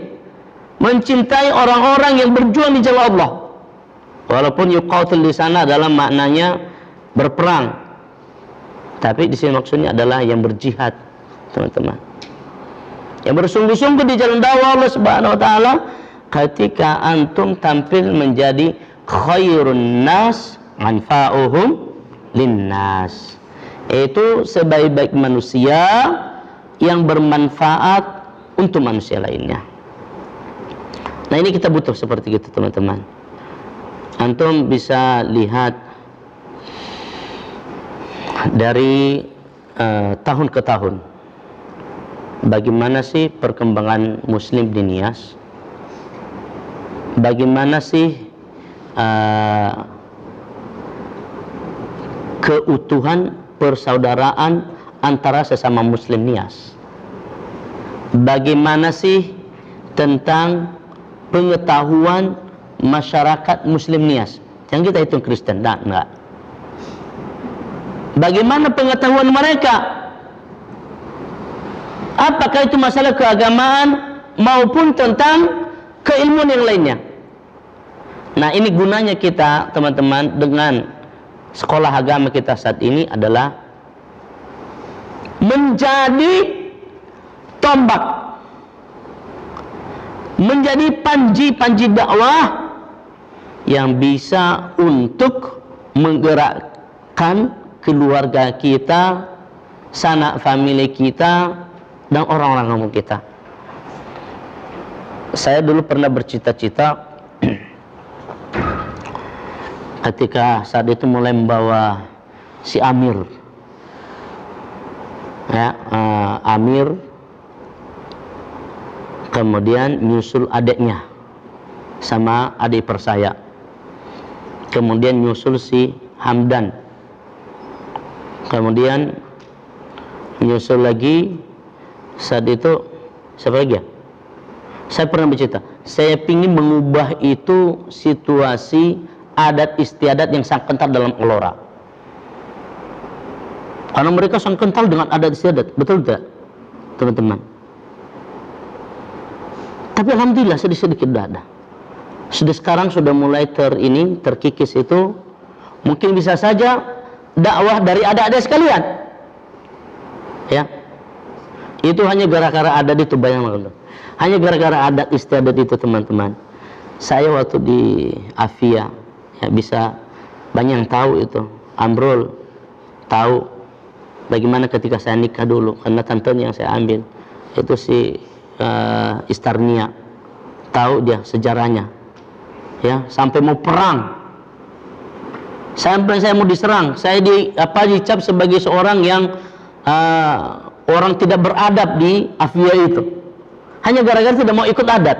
mencintai orang-orang yang berjuang di jalan Allah. Walaupun yuqatil di sana dalam maknanya berperang, tapi di sini maksudnya adalah yang berjihad, teman-teman. Yang bersungguh-sungguh di jalan dakwah Allah Subhanahu wa taala. Ketika antum tampil menjadi khairun nas manfa'uhum linnas, itu sebaik-baik manusia yang bermanfaat untuk manusia lainnya. Nah, ini kita butuh seperti itu, teman-teman. Antum bisa lihat dari tahun ke tahun bagaimana sih perkembangan Muslim di Nias, bagaimana sih keutuhan persaudaraan antara sesama Muslim Nias, bagaimana sih tentang pengetahuan masyarakat Muslim Nias. Yang kita hitung Kristen, enggak. Bagaimana pengetahuan mereka? Apakah itu masalah keagamaan maupun tentang keilmuan yang lainnya? Nah, ini gunanya kita, teman-teman, dengan sekolah agama kita saat ini adalah menjadi tombak, menjadi panji-panji dakwah yang bisa untuk menggerakkan keluarga kita, sanak famili kita, dan orang-orang kampung kita. Saya dulu pernah bercita-cita ketika saat itu mulai membawa si Amir, ya, Amir, kemudian nyusul adiknya sama adik persaya, kemudian nyusul si Hamdan, kemudian nyusul lagi saat itu siapa lagi ya? Saya pernah bercerita, saya ingin mengubah itu situasi adat istiadat yang sangat kental dalam Elora. Karena mereka sangat kental dengan adat istiadat, betul tidak, teman-teman? Tapi alhamdulillah sedikit ada. Sudah sekarang sudah mulai terkikis itu. Mungkin bisa saja dakwah dari adik-adik sekalian. Ya. Itu hanya gara-gara adat itu, bayangkan. Hanya gara-gara adat istiadat itu, teman-teman. Saya waktu di Afia, ya, bisa banyak yang tahu itu. Amrul tahu bagaimana ketika saya nikah dulu, karena tantenya yang saya ambil itu si Istarnia, tahu dia sejarahnya, ya, sampai mau perang, sampai saya mau diserang, saya dicap sebagai seorang yang orang tidak beradab di Afia itu, hanya gara-gara tidak mau ikut adat.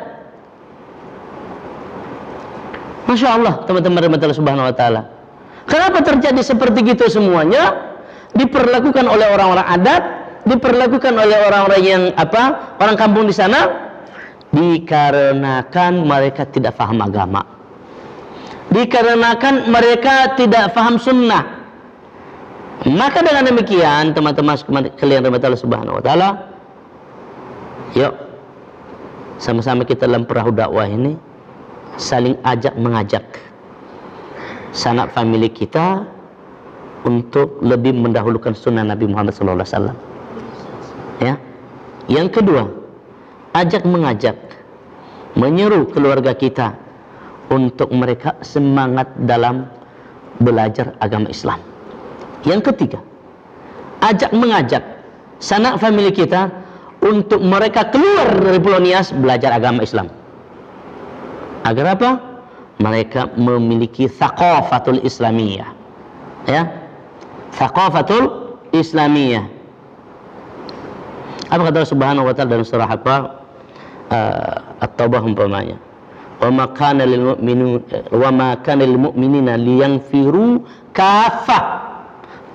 Masya Allah, teman-teman rahmatullah subhanahu wa ta'ala. Kenapa terjadi seperti itu semuanya? Diperlakukan oleh orang-orang adat, diperlakukan oleh orang-orang yang orang kampung di sana, dikarenakan mereka tidak paham agama, dikarenakan mereka tidak paham sunnah. Maka dengan demikian, teman-teman kalian rahmatullah subhanahu wa ta'ala, yuk sama-sama kita dalam perahu dakwah ini saling ajak mengajak sanak famili kita untuk lebih mendahulukan sunnah Nabi Muhammad SAW. Ya. Yang kedua, ajak mengajak, menyeru keluarga kita untuk mereka semangat dalam belajar agama Islam. Yang ketiga, ajak mengajak sanak famili kita untuk mereka keluar dari Pulau Nias belajar agama Islam. Agar apa? Mereka memiliki thaqafatul islamiyah. Ya. Thaqafatul islamiyah. Apa kata Allah Subhanahu wa taala dalam surah apa? At-Taubah umpamanya. Wa ma kana lil mu'minina liyanfiru kaffah.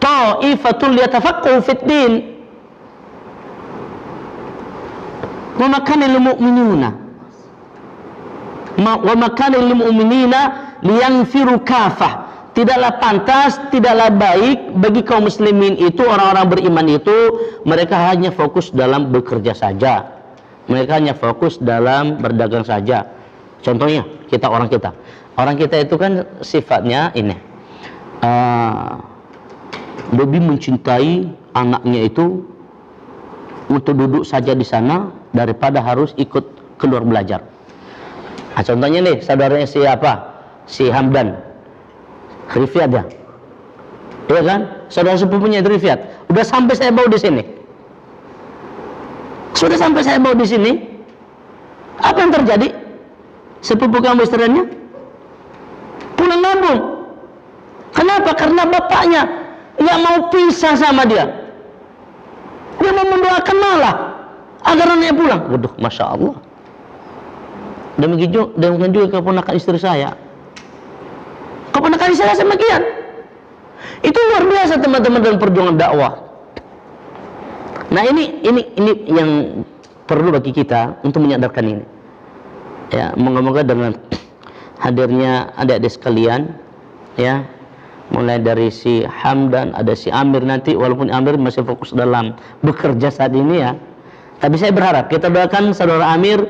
Ta'ifatul yatafaqqahu fid din. Wa ma kana lil mu'minina liyanfiru kaffah. Tidaklah pantas, tidaklah baik bagi kaum muslimin itu, orang-orang beriman itu, mereka hanya fokus dalam bekerja saja. Mereka hanya fokus dalam berdagang saja. Contohnya, orang kita itu kan sifatnya ini, lebih mencintai anaknya itu untuk duduk saja di sana daripada harus ikut keluar belajar. Nah, contohnya nih, saudaranya siapa? Si Hamdan Rifyat ya, iya kan? Saudara sepupunya itu Rifyat. Udah sampai saya bawa di sini. Sudah sampai saya bawa di sini. Apa yang terjadi? Sepupu kamu istrinya pulang kampung. Kenapa? Karena bapaknya nggak mau pisah sama dia. Dia mau mendoakan malah agar anaknya pulang. Waduh, masya Allah. Demikian juga keponakan istri saya. Keponakan saya semakian. Itu luar biasa teman-teman dalam perjuangan dakwah. Nah ini yang perlu bagi kita untuk menyadarkan ini. Ya, moga-moga dengan hadirnya adik-adik sekalian, ya, mulai dari si Hamdan, ada si Amir nanti, walaupun Amir masih fokus dalam bekerja saat ini ya. Tapi saya berharap kita doakan saudara Amir,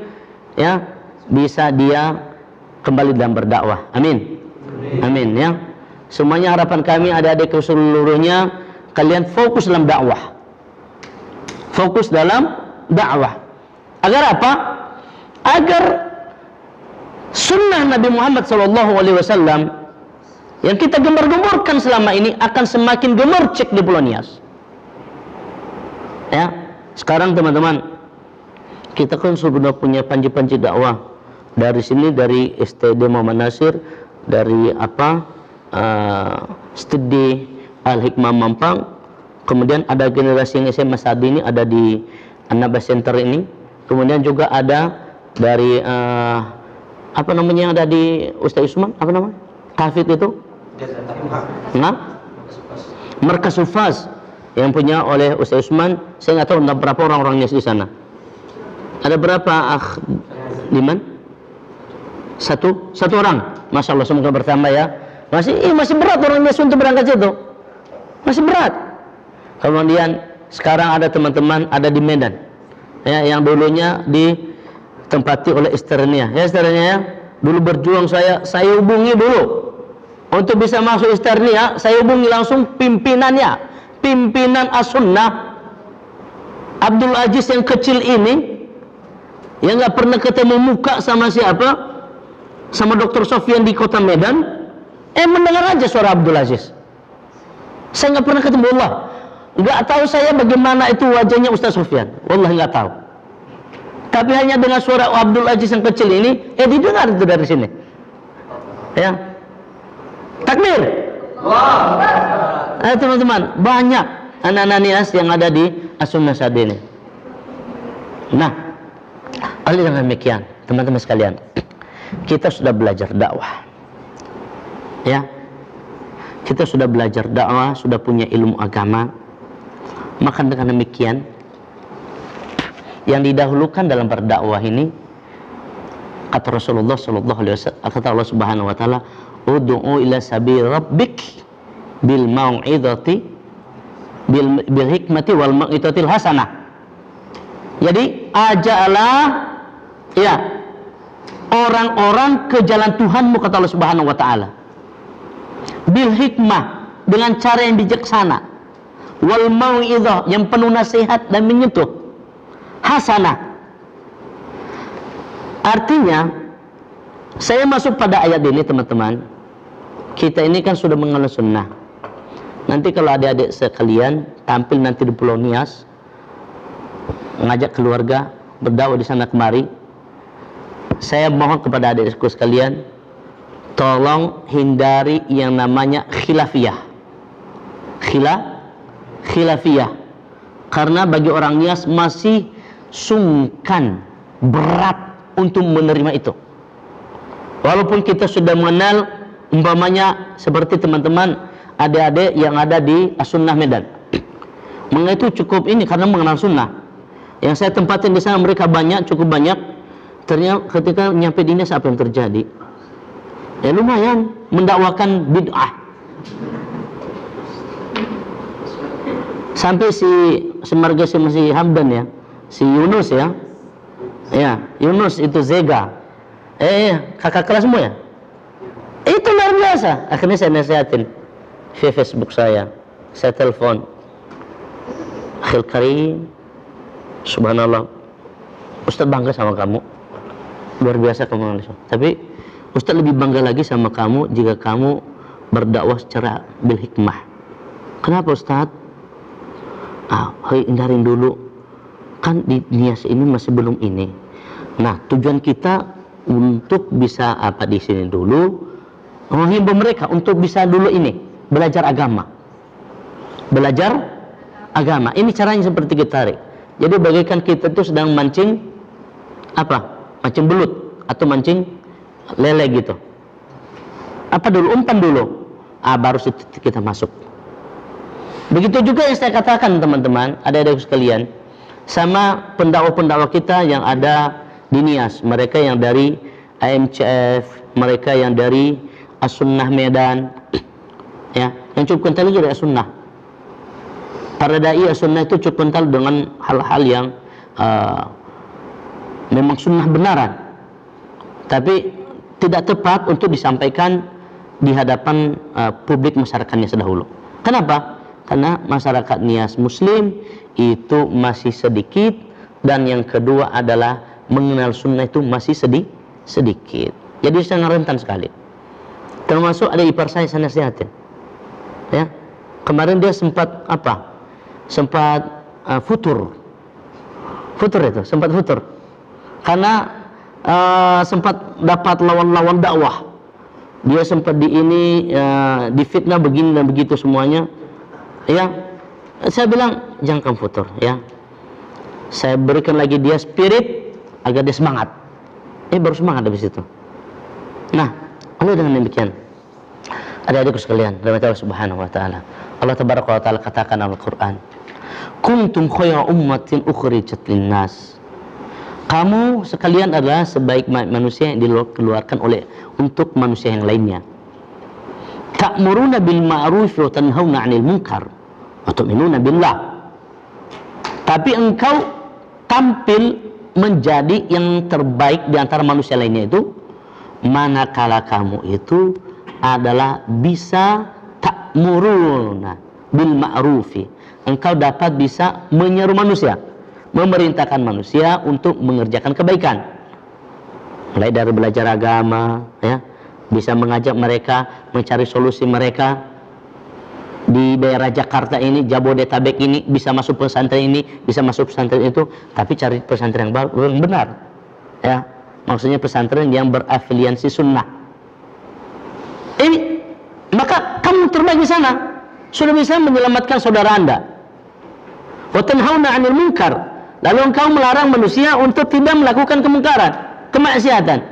ya, bisa dia kembali dalam berdakwah. Amin. Amin ya. Semuanya harapan kami adik-adik seluruhnya, kalian fokus dalam dakwah. Fokus dalam dakwah. Agar apa? Agar sunnah Nabi Muhammad SAW yang kita gembar-gemborkan selama ini akan semakin gemercik di Pulau Nias. Ya, sekarang teman-teman, kita kan sudah punya panji-panji dakwah dari sini, dari STD Muhammad Nasir, dari studi Al-Hikmah Mampang, kemudian ada generasi yang SMA saat ini ada di An-Nabah Center ini, kemudian juga ada dari apa namanya yang ada di Ustaz Usman, apa namanya? Kafid itu? Markas Ufas yang punya oleh Ustaz Usman. Saya nggak tahu berapa orang-orangnya di sana. Ada berapa Liman? Satu orang. Masya Allah, semoga bertambah ya. Masih berat orangnya untuk berangkat situ. Masih berat. Kemudian sekarang ada teman-teman ada di Medan, ya, yang dulunya ditempati oleh istrinya. Ya, istrinya ya, dulu berjuang saya hubungi dulu untuk bisa masuk istrinya. Saya hubungi langsung pimpinannya, pimpinan As-Sunnah Abdul Aziz yang kecil ini, yang nggak pernah ketemu muka sama siapa, sama Dr. Sofyan di kota Medan. Mendengar aja suara Abdul Aziz. Saya nggak pernah ketemu, Allah. Nggak tahu saya bagaimana itu wajahnya Ustaz Sofyan. Wallah nggak tahu. Tapi hanya dengan suara Abdul Aziz yang kecil ini, didengar itu dari sini. Ya. Takbir. Teman-teman, banyak anak-anak Nias yang ada di As-Sunnah saat ini. Nah, oleh dengan demikian, teman-teman sekalian, kita sudah belajar dakwah. Ya, kita sudah belajar dakwah, sudah punya ilmu agama. Maka dengan demikian, yang didahulukan dalam berdakwah ini, kata Rasulullah Sallallahu Alaihi Wasallam, kata Allah Subhanahu Wa Taala, "Ud'u ila sabil rabbik bil mau'izati bil hikmati wal mau'izatil hasanah." Jadi ajaklah, ya, orang-orang ke jalan Tuhanmu, kata Allah Subhanahu wa taala. Bil hikmah, dengan cara yang bijaksana. Wal mau'izah, yang penuh nasihat dan menyentuh. Hasanah. Artinya, saya masuk pada ayat ini teman-teman. Kita ini kan sudah mengenal sunnah. Nanti kalau adik-adik sekalian tampil nanti di Pulau Nias, mengajak keluarga berdakwah di sana kemari, saya mohon kepada adik-adikku sekalian, tolong hindari yang namanya khilafiyah. Khilafiyah. Karena bagi orang Nias masih sungkan, berat untuk menerima itu. Walaupun kita sudah mengenal, umpamanya seperti teman-teman adik-adik yang ada di As-Sunnah Medan, mereka itu cukup ini karena mengenal sunnah. Yang saya tempatin di sana mereka banyak, cukup banyak. Ternyata ketika nyampe di Nias, apa yang terjadi? Ya lumayan mendakwakan bid'ah. Sampai si semarga si Hamdan ya, si Yunus ya, Yunus itu Zega, kakak kelas semua ya, itu luar biasa. Akhirnya saya nasihatin via Facebook saya telepon, Akhil Karim, subhanallah, Ustaz bangga sama kamu, luar biasa kamu. Tapi Ustaz lebih bangga lagi sama kamu jika kamu berdakwah secara bil hikmah. Kenapa Ustaz? Hindarin dulu, kan di Nias ini masih belum ini. Nah, tujuan kita untuk bisa di sini dulu, menghimbau mereka untuk bisa dulu ini belajar agama. Ini caranya seperti kita tarik. Jadi bagaikan kita itu sedang mancing mancing belut atau mancing lele gitu. Umpan dulu, baru kita masuk. Begitu juga yang saya katakan teman-teman, adik-adik sekalian, sama pendakwa-pendakwa kita yang ada di Nias, mereka yang dari AMCF, mereka yang dari As-Sunnah Medan, ya, yang cukup kental juga dari As-Sunnah. Para dai As-Sunnah itu cukup kental dengan hal-hal yang memang sunnah benaran, tapi tidak tepat untuk disampaikan di hadapan publik masyarakatnya sedahulu. Kenapa? Karena masyarakat Nias Muslim itu masih sedikit, dan yang kedua adalah mengenal sunnah itu masih sedikit. Jadi sangat rentan sekali. Termasuk ada ipar saya nasihatin. Ya, kemarin dia sempat futur karena sempat dapat lawan-lawan dakwah. Dia sempat difitnah begini dan begitu semuanya. Ya, saya bilang jangan kamu futur ya. Saya berikan lagi dia spirit agar dia semangat. Baru semangat habis itu. Nah, oleh dengan demikian, adik-adikku sekalian, rahmat Allah Subhanahu wa taala. Allah tabaraka wa taala katakan dalam Al-Qur'an, "Kuntum khayra ummatin ukhrijat lin-nas." Kamu sekalian adalah sebaik manusia yang dikeluarkan untuk manusia yang lainnya. Ta'muruna bil ma'ruf wa tanhauna 'anil munkar wa tu'minuna billah. Tapi engkau tampil menjadi yang terbaik di antara manusia lainnya itu manakala kamu itu adalah bisa ta'muruna bil ma'rufi. Engkau dapat bisa menyeru manusia, memerintahkan manusia untuk mengerjakan kebaikan. Mulai dari belajar agama, ya, bisa mengajak mereka mencari solusi mereka di daerah Jakarta ini, Jabodetabek ini, bisa masuk pesantren ini, bisa masuk pesantren itu, tapi cari pesantren yang benar, ya, maksudnya pesantren yang berafiliasi sunnah. Ini maka kamu terbaik di sana, sudah bisa menyelamatkan saudara Anda. Wa tanhauna 'anil munkar, lalu engkau melarang manusia untuk tidak melakukan kemungkaran, kemaksiatan.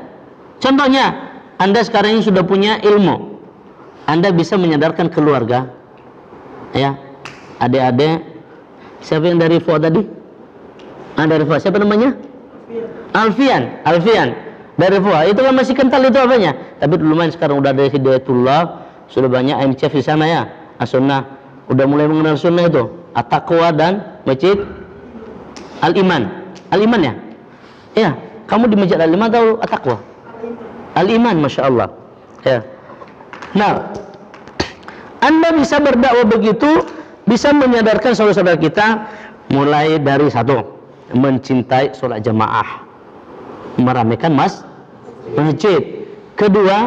Contohnya, Anda sekarang ini sudah punya ilmu, Anda bisa menyadarkan keluarga, ya, adik-adik. Siapa yang dari FO tadi? Dari FO, siapa namanya? Alfian dari FO. Itu kan masih kental itu apanya, tapi dulu main, sekarang udah dari Hidayatullah, sudah banyak MCF di sana ya, As-Sunnah, udah mulai mengenal sunnah itu, At-Taqwa dan Masjid Al-Iman ya. Iya, kamu di Masjid Al-Iman tahu At-Taqwa? Al-iman, Masya Allah. Ya. Nah, Anda bisa berdakwah begitu, bisa menyadarkan saudara-saudara kita, mulai dari satu, mencintai sholat jamaah, meramaikan masjid. Kedua,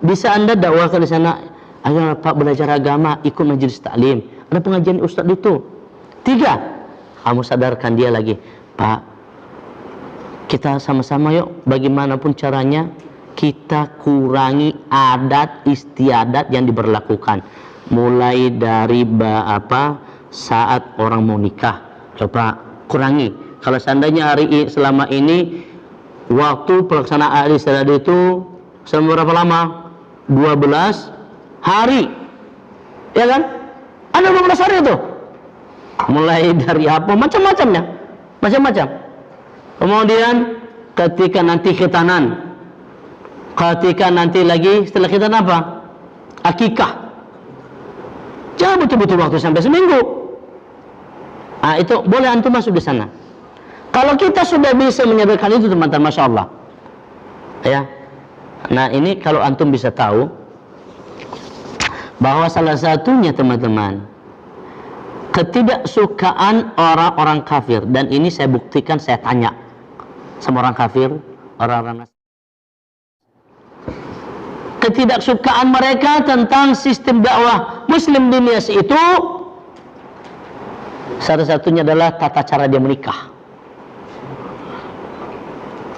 bisa Anda dakwahkan di sana, ayo Pak belajar agama, ikut majelis taklim, ada pengajian ustadz itu. Tiga, kamu sadarkan dia lagi, Pak, kita sama-sama yuk, bagaimanapun caranya kita kurangi adat istiadat yang diberlakukan, mulai dari saat orang mau nikah, coba kurangi. Kalau seandainya selama ini waktu pelaksanaan istiadat itu selama berapa lama? 12 hari, ya kan? Ada 12 hari itu. Mulai dari apa? Macam-macamnya, macam-macam. Kemudian ketika nanti khitanan, ketika nanti lagi setelah khitanan apa? Akikah. Jangan betul-betul waktu sampai seminggu. Nah, itu boleh antum masuk di sana. Kalau kita sudah bisa menyadarkan itu, teman-teman, Masya Allah. Ya. Nah, ini kalau antum bisa tahu bahwa salah satunya, teman-teman, ketidaksukaan orang-orang kafir, dan ini saya buktikan, saya tanya sama orang kafir, orang-orang Nasrani, ketidaksukaan mereka tentang sistem dakwah Muslim di Nias itu salah satunya adalah tata cara dia menikah.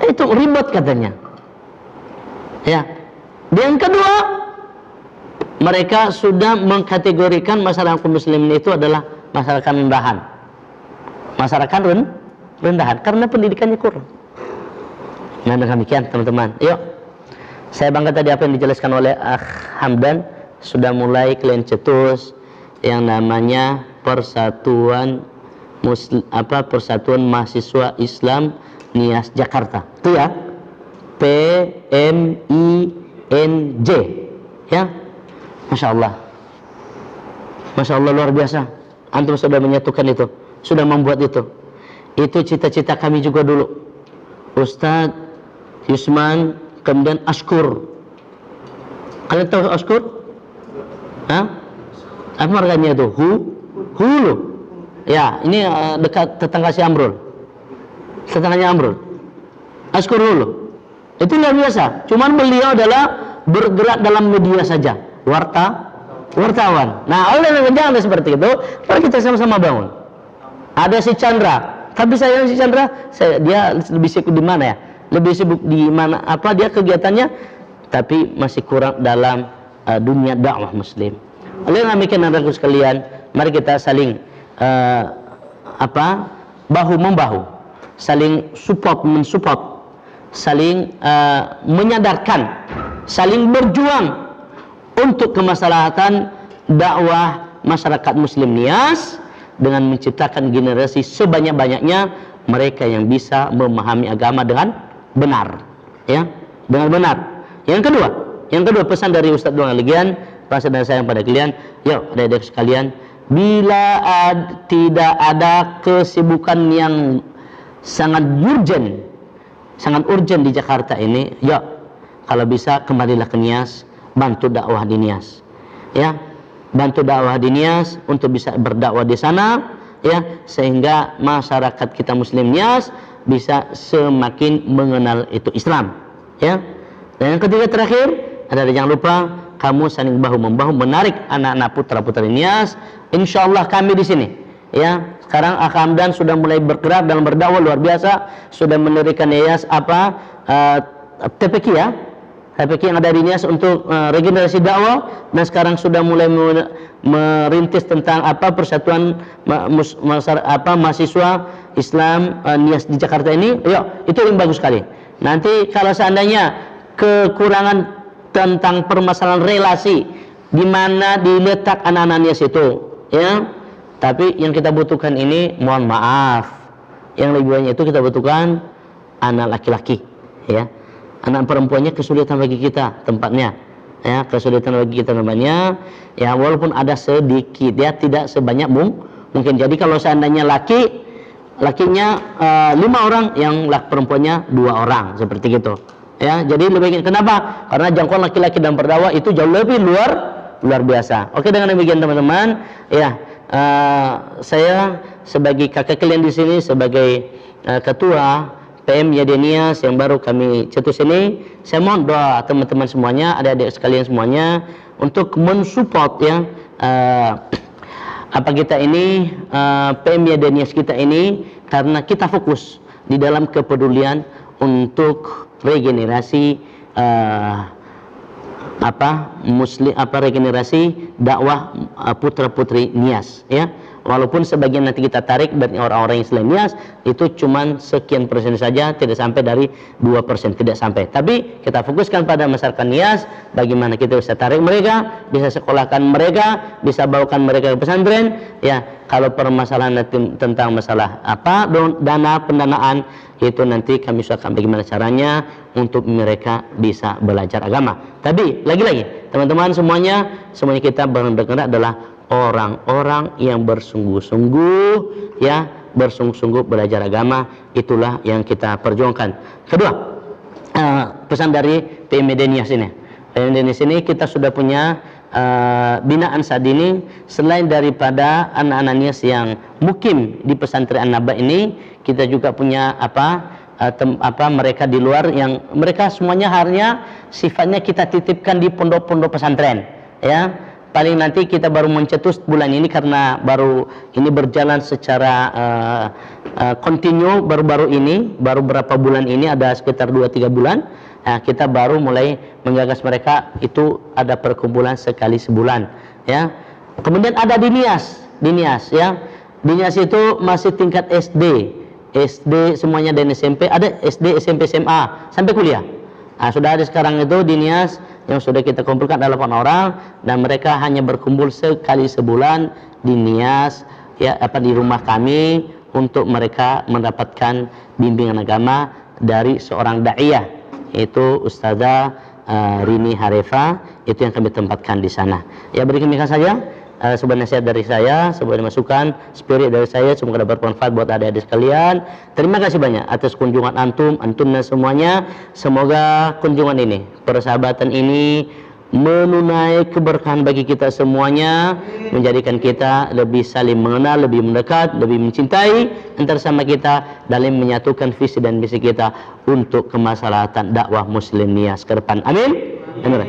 Itu ribet katanya. Ya. Yang kedua, mereka sudah mengkategorikan masyarakat muslimin itu adalah masyarakat rendahan. Masyarakat rendahan karena pendidikannya kurang. Nah, demikian teman-teman. Yuk. Saya bangga tadi apa yang dijelaskan oleh Akh Hamdan, sudah mulai kalian cetus yang namanya Persatuan Persatuan Mahasiswa Islam Nias Jakarta. Itu ya. PMINJ. Ya. Masya Allah. Masya Allah, luar biasa. Antum sudah menyatukan itu, sudah membuat itu. Itu cita-cita kami juga dulu. Ustadz Yusman, kemudian Askur. Kalian tahu Askur? Hah? Apa marganya itu? Hulu. Ya, ini dekat tetangga si Amrul. Tetangganya Amrul. Askur Hulu. Itu luar biasa. Cuman beliau adalah bergerak dalam media saja. Wartawan. Nah, oleh jangan seperti itu. Mari kita sama-sama bangun. Ada si Chandra. Tapi sayang si Chandra, dia lebih sibuk di mana ya? Lebih sibuk di mana? Apa dia kegiatannya? Tapi masih kurang dalam dunia dakwah Muslim. Oleh demikian, anak-anakku sekalian, mari kita saling bahu membahu, saling mensupport, saling menyadarkan, saling berjuang untuk kemaslahatan dakwah masyarakat Muslim Nias dengan menciptakan generasi sebanyak-banyaknya mereka yang bisa memahami agama dengan benar, ya, dengan benar. Yang kedua pesan dari Ustadz Doang Legian, pesan dari saya pada kalian, yuk adik-adik sekalian, bila tidak ada kesibukan yang sangat urgent di Jakarta ini, yuk kalau bisa kembalilah ke Nias, bantu dakwah di Nias, ya, bantu dakwah di Nias untuk bisa berdakwah di sana, ya, sehingga masyarakat kita Muslim Nias bisa semakin mengenal itu Islam, ya. Dan yang ketiga terakhir adalah jangan lupa kamu saling bahu membahu menarik anak-anak putra-putri Nias. Insyaallah kami di sini, ya. Sekarang Akh Hamdan sudah mulai bergerak dalam berdakwah luar biasa, sudah mendirikan Nias TPQ, ya. TPQ yang ada di Nias untuk regenerasi dakwah, dan sekarang sudah mulai merintis tentang persatuan mahasiswa Islam Nias di Jakarta ini. Yuk, itu yang bagus sekali. Nanti kalau seandainya kekurangan tentang permasalahan relasi di mana diletak anak-anak Nias itu, ya. Tapi yang kita butuhkan ini, mohon maaf, yang lebih banyak itu kita butuhkan anak laki-laki, ya. Anak perempuannya kesulitan bagi kita tempatnya, ya, kesulitan bagi kita tempatnya, ya, walaupun ada sedikit, ya, tidak sebanyak mungkin. Jadi kalau seandainya lakinya 5 orang, yang perempuannya 2 orang, seperti gitu, Ya, jadi lebih kenapa? Karena jangkauan laki-laki dalam berdakwah itu jauh lebih luar biasa. Oke, dengan demikian teman-teman, ya saya sebagai kakak kalian di sini, sebagai ketua PM Yadenias yang baru kami cetus ini, saya mohon doa teman-teman semuanya, adik-adik sekalian semuanya untuk mensupport ya apa kita ini PM Yadenias kita ini, karena kita fokus di dalam kepedulian untuk regenerasi regenerasi dakwah putra putri Nias ya. Walaupun sebagian nanti kita tarik dari orang-orang yang selain Nias, itu cuman sekian persen saja, tidak sampai dari 2%, tidak sampai. Tapi kita fokuskan pada masyarakat Nias, bagaimana kita bisa tarik mereka, bisa sekolahkan mereka, bisa bawakan mereka ke pesantren ya. Kalau permasalahan tentang masalah dana pendanaan, itu nanti kami usahakan bagaimana caranya untuk mereka bisa belajar agama. Tapi lagi-lagi teman-teman semuanya kita benar-benar adalah orang-orang yang bersungguh-sungguh ya, bersungguh-sungguh belajar agama. Itulah yang kita perjuangkan. Kedua, pesan dari PM Yadenias ini. PM Yadenias ini kita sudah punya binaan saat ini. Selain daripada anak-anak Nias yang mukim di pesantren An-Naba ini, kita juga punya mereka di luar yang mereka semuanya hanya sifatnya kita titipkan di pondok-pondok pesantren ya. Paling nanti kita baru mencetus bulan ini, karena baru ini berjalan secara kontinu baru-baru ini, baru berapa bulan ini, ada sekitar 2-3 bulan. Nah, kita baru mulai menggagas mereka, itu ada perkumpulan sekali sebulan ya. Kemudian ada di Nias ya. Di Nias itu masih tingkat SD semuanya, dan SMP, ada SD, SMP, SMA sampai kuliah. Nah, sudah ada sekarang itu di Nias yang sudah kita kumpulkan 8 orang, dan mereka hanya berkumpul sekali sebulan di Nias ya, di rumah kami, untuk mereka mendapatkan bimbingan agama dari seorang da'iyah, yaitu Ustazah Rini Harefa. Itu yang kami tempatkan di sana ya. Berikan saja sebuah nasihat dari saya, sebuah masukan spirit dari saya, semoga dapat bermanfaat buat adik-adik sekalian. Terima kasih banyak atas kunjungan antumnya semuanya. Semoga kunjungan ini, persahabatan ini menunai keberkahan bagi kita semuanya, menjadikan kita lebih saling mengenal, lebih mendekat, lebih mencintai antara sama kita, dalam menyatukan visi dan misi kita untuk kemaslahatan dakwah muslim Nias ke depan. Amin. Amin.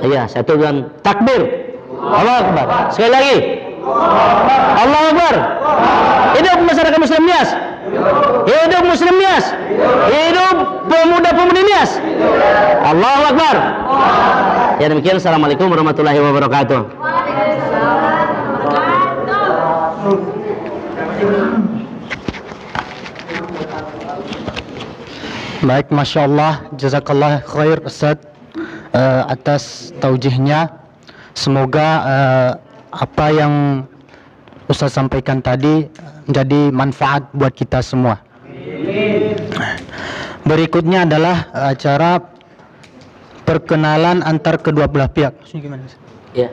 Ya, satu dan takbir. Allah Akbar. Sekali lagi. Allah Akbar. Hidup masyarakat muslim Nias. Hidup muslim Nias. Hidup pemuda-pemudi Nias. Allahu Akbar. Ya, demikian. Assalamualaikum warahmatullahi wabarakatuh. Baik, Masya Allah, jazakallah khair Ustaz atas taujihnya. Semoga apa yang Ustaz sampaikan tadi menjadi manfaat buat kita semua. Berikutnya adalah acara perkenalan antar kedua belah pihak. Gimana? Ya.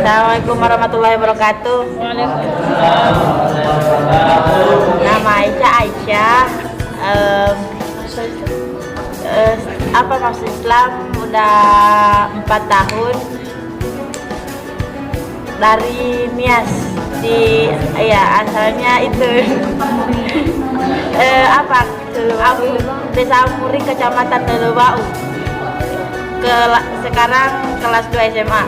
Assalamualaikum warahmatullahi wabarakatuh. Nama Aisyah. Masuk Islam udah 4 tahun dari Nias asalnya itu Desa Muri, Kecamatan Telubau. Sekarang kelas 2 SMA.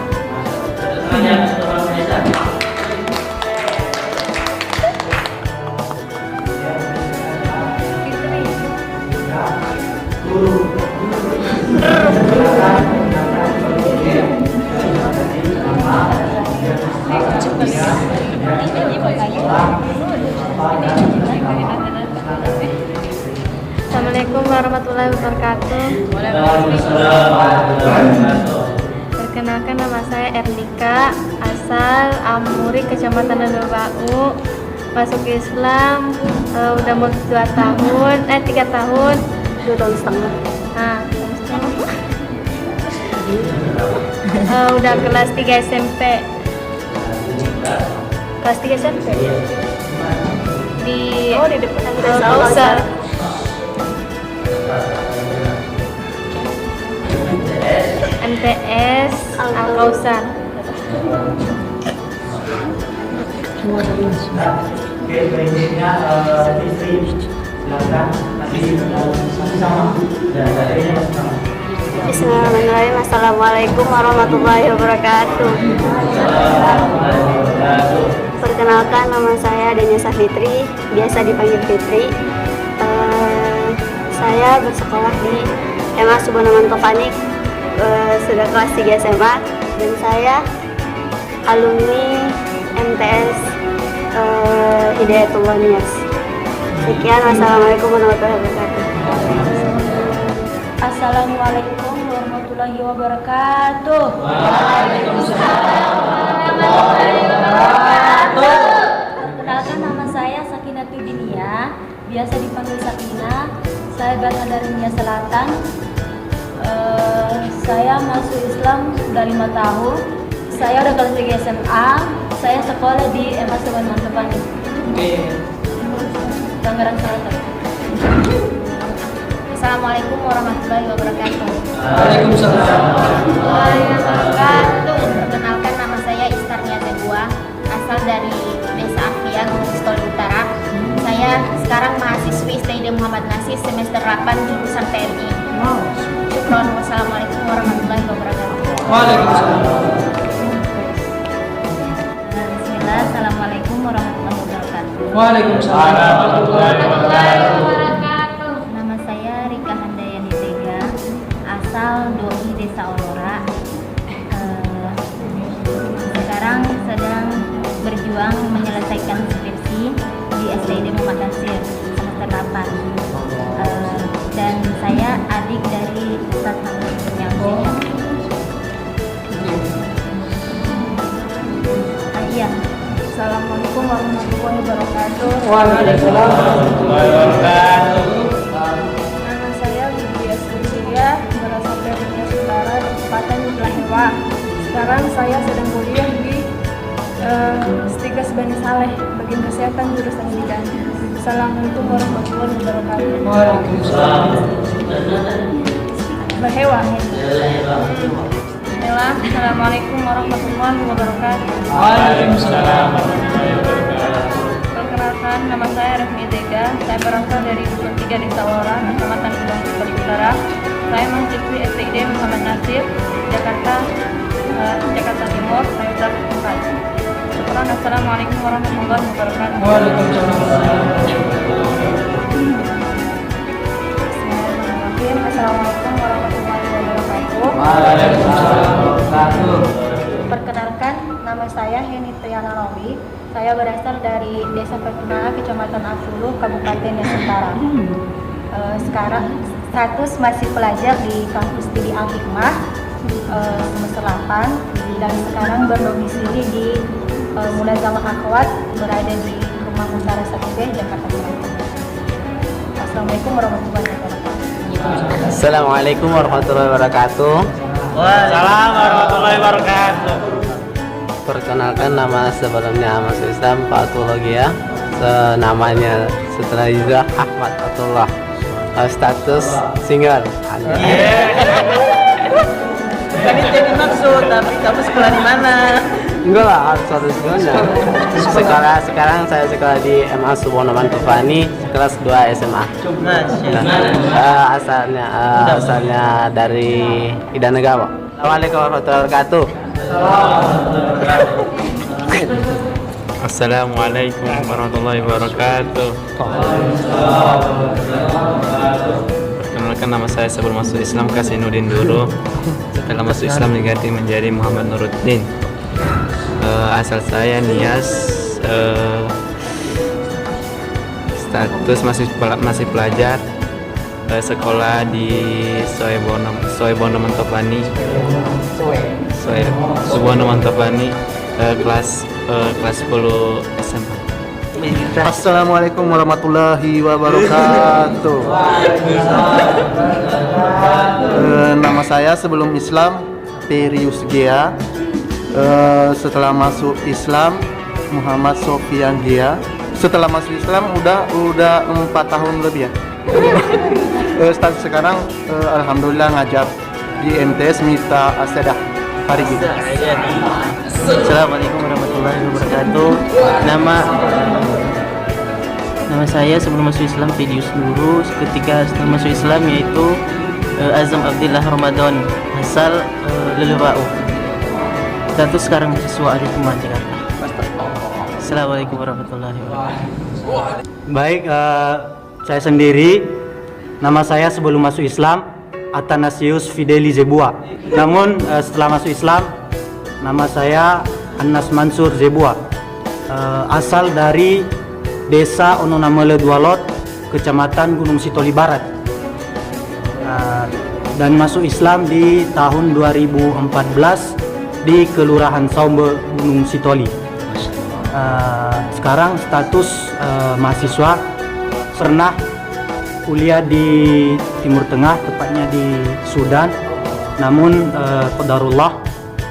Assalamualaikum warahmatullahi wabarakatuh. Perkenalkan, nama saya Erlika, asal Amuri, Kecamatan Telubau. Masuk Islam udah mau 3 tahun. 2 tahun setengah. Udah kelas 3 SMP. kelas 3 SMP. Di di depan Al-Kausar. MTS Al-Kausar. Bismillahirrahmanirrahim. Assalamualaikum warahmatullahi wabarakatuh. Perkenalkan, nama saya Denya Fitri, biasa dipanggil Fitri. Saya bersekolah di SMA Subono Mantopani, sudah kelas 3 SMA, dan saya alumni MTS Hidayatullah Nias. Sekian, wassalamualaikum warahmatullahi wabarakatuh. Assalamualaikum warahmatullahi wabarakatuh. Perkenalkan, nama saya Sakinatu Dinia, biasa dipanggil Sakina. Saya berasal dari Nia Selatan. Saya masuk Islam sudah 5 tahun. Saya udah kelas 3 SMA. Saya sekolah di SMA Subono Mantopani, Tangerang Selatan. Assalamualaikum warahmatullahi wabarakatuh. Waalaikumsalam. Perkenalkan, nama saya Istar Niazebua, asal dari Desa Afia, Gunung Pistol Utara. Saya sekarang mahasiswi STID Muhammad Nasir semester 8 jurusan TNI. Syukron. Wassalamualaikum warahmatullahi wabarakatuh. Waalaikumsalam. Bismillah. Assalamualaikum warahmatullahi wabarakatuh. Waalaikumsalam warahmatullahi wabarakatuh. Nama saya Rika Handayani Tega, asal Doi Desa Aurora. Sekarang sedang berjuang menyelesaikan skripsi di STID Muhammad Nasir semester 8. Dan saya adik dari Ustaz Hamid yang iya. Assalamualaikum warahmatullahi wabarakatuh. Waalaikumsalam warahmatullahi wabarakatuh. Nama saya Widya Surya, berasal dari Nias Utara, Kabupaten Belahewa. Sekarang saya sedang kuliah di Stikas Bani Saleh, bagian kesehatan jurusan bidan. Assalamualaikum warahmatullahi wabarakatuh. Waalaikumsalam. Belahewa. Bismillah. Assalamualaikum warahmatullahi wabarakatuh. Waalaikumsalam warahmatullahi wabarakatuh. Perkenalkan, nama saya Refmi Tega. Saya berasal dari Dusun 3 Desa Aurora, Kecamatan Gunung Pistol Utara. Saya mahasiswi STID Muhammad Nasir, Jakarta Timur, semester 4. Syukuran. Assalamualaikum warahmatullahi wabarakatuh. Waalaikumsalam. Bismillahirrahmanirrahim. Assalamualaikum warahmatullahi wabarakatuh. Waalaikumsalam warahmatullahi. Perkenalkan, nama saya Heni Triana Robi. Saya berasal dari Desa Pertuna, Kecamatan Afulu, Kabupaten Nias Utara. Sekarang status masih pelajar di kampus Studi Al-Hikmah semester 8, dan sekarang berdomisili di Mulazamah Akhwat, berada di Rumah Utara 1B, Jakarta Selatan. Assalamualaikum warahmatullahi wabarakatuh. Assalamualaikum warahmatullahi wabarakatuh. Waalaikumsalam warahmatullahi wabarakatuh. Perkenalkan, nama sebelumnya masuk Islam Patologia, namanya setelah hijrah Ahmad Fatullah. Status single. Kan itu yang dimaksud, tapi kamu sekolah di mana? Enggak lah, harus singlenya. Sekarang saya sekolah di MA Subono Mantopani, kelas 2 SMA. Asalnya dari Idanegara. Assalamualaikum warahmatullahi wabarakatuh. Assalamualaikum warahmatullahi wabarakatuh. Perkenalkan, nama saya sebelum masuk Islam Kasinuddin dulu. Setelah masuk Islam diganti menjadi Muhammad Nuruddin. Asal saya Nias, status masih pelajar, sekolah di Subono Mantopani, Subono Mantopani, kelas 10 SMA. Assalamualaikum warahmatullahi wabarakatuh. Nama saya sebelum Islam Perius Gea. Setelah masuk Islam Muhammad Sofian Dia. Setelah masuk Islam udah 4 tahun lebih ya. Status sekarang alhamdulillah ngajar di MTS Mita Asedah Parigi. Assalamualaikum warahmatullahi wabarakatuh. Nama saya sebelum masuk Islam Fidius Lurus. Ketika setelah masuk Islam yaitu Azam Abdillah Ramadan, asal Lelurau. Status sekarang mahasiswa di Kemang Jakarta. Assalamualaikum warahmatullahi wabarakatuh. Baik, saya sendiri, nama saya sebelum masuk Islam Athanasius Fideli Zebua. Namun setelah masuk Islam, nama saya Anas Mansur Zebua. Asal dari Desa Ononamele Dualot, Kecamatan Gunung Sitoli Barat. Dan masuk Islam di tahun 2014 di Kelurahan Saumbe, Gunung Sitoli. Sekarang status mahasiswa, pernah kuliah di Timur Tengah, tepatnya di Sudan. Namun qadarullah,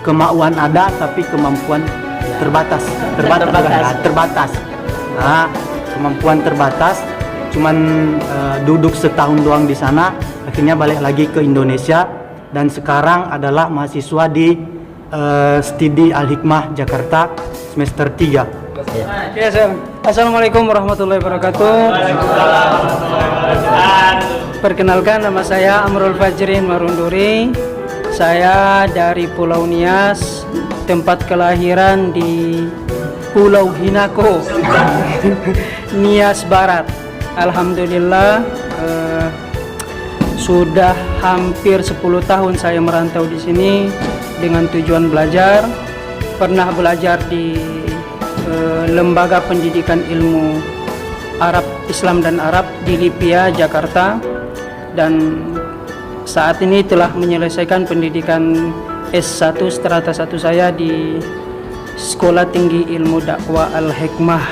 kemauan ada tapi kemampuan terbatas. Nah, kemampuan terbatas, cuman duduk setahun doang di sana, akhirnya balik lagi ke Indonesia dan sekarang adalah mahasiswa di Stidi Al-Hikmah Jakarta semester 3. Ya, Assalamualaikum warahmatullahi wabarakatuh. Perkenalkan, nama saya Amrul Fajrin Marunduri. Saya dari Pulau Nias, tempat kelahiran di Pulau Hinako, Nias Barat. Alhamdulillah, sudah hampir 10 tahun saya merantau di sini dengan tujuan belajar. Pernah belajar di Lembaga Pendidikan Ilmu Arab, Islam dan Arab di Lipia, Jakarta, dan saat ini telah menyelesaikan pendidikan S1 strata 1 saya di Sekolah Tinggi Ilmu Dakwah Al-Hikmah,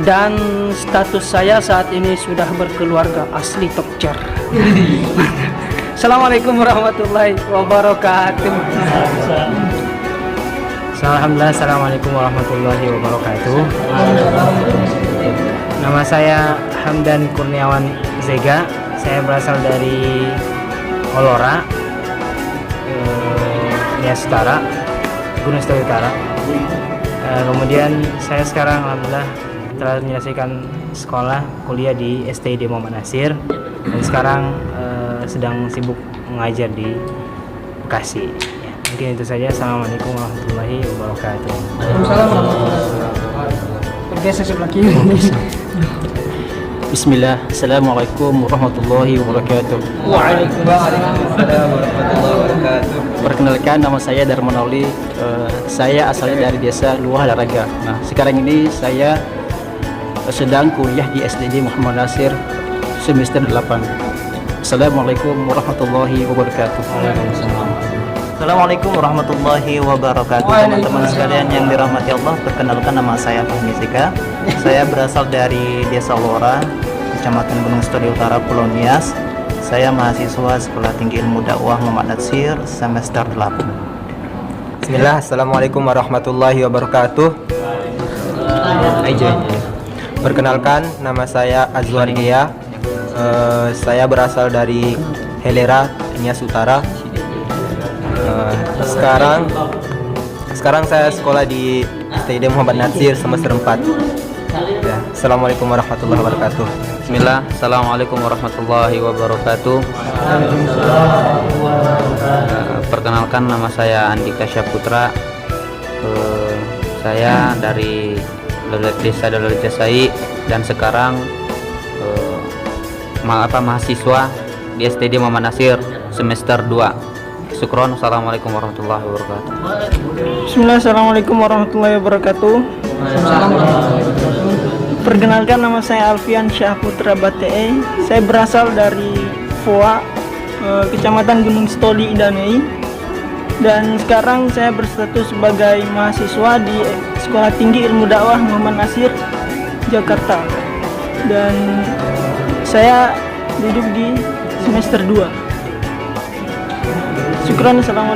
dan status saya saat ini sudah berkeluarga, asli Tokcer. Assalamualaikum warahmatullahi wabarakatuh. Alhamdulillah, assalamualaikum warahmatullahi wabarakatuh. Nama saya Hamdan Kurniawan Zega. Saya berasal dari Olora, Nias Utara, Gunung Sitoli Utara. Kemudian saya sekarang alhamdulillah telah menyelesaikan sekolah kuliah di STID Muhammad Nasir dan sekarang sedang sibuk mengajar di Bekasi. Ya, mungkin itu saja. Assalamualaikum warahmatullahi wabarakatuh. Bergeser sebelah kiri. Bismillah. Assalamualaikum warahmatullahi wabarakatuh. Waalaikumsalam warahmatullahi wabarakatuh. Perkenalkan, nama saya Darmanoli. Saya asalnya dari desa Luah Laraga. Nah, sekarang ini saya sedang kuliah di SDD Muhammad Nasir semester 8. Assalamualaikum warahmatullahi wabarakatuh. Assalamualaikum warahmatullahi wabarakatuh. Teman-teman sekalian yang dirahmati Allah, perkenalkan, nama saya Fahmi Zika. Saya berasal dari Desa Lora, Kecamatan Gunung Sitoli Utara, Pulau Nias. Saya mahasiswa Sekolah Tinggi Ilmu Dakwah Muhammad Nasir semester 8. Bismillah, Assalamualaikum warahmatullahi wabarakatuh. Perkenalkan, nama saya Azwar Gia. Saya berasal dari Helera, Nias Utara. Sekarang saya sekolah di STID Muhammad Nasir semester 4. Ya, Assalamualaikum warahmatullahi wabarakatuh. Bismillah, Assalamualaikum warahmatullahi wabarakatuh. Perkenalkan, nama saya Andika Syaputra. Saya dari Desa Dalal Jasai dan sekarang mahasiswa di STD Muhammad Nasir semester 2. Syukron. Assalamualaikum warahmatullahi wabarakatuh. Bismillah, assalamualaikum warahmatullahi wabarakatuh. Perkenalkan, nama saya Alfian Syahputra Batee. Saya berasal dari Foa, Kecamatan Gunung Sitoli, Idanei. Dan sekarang saya berstatus sebagai mahasiswa di Sekolah Tinggi Ilmu Dakwah Muhammad Nasir, Jakarta. Dan saya duduk di semester 2. Syukran. Assalamualaikum.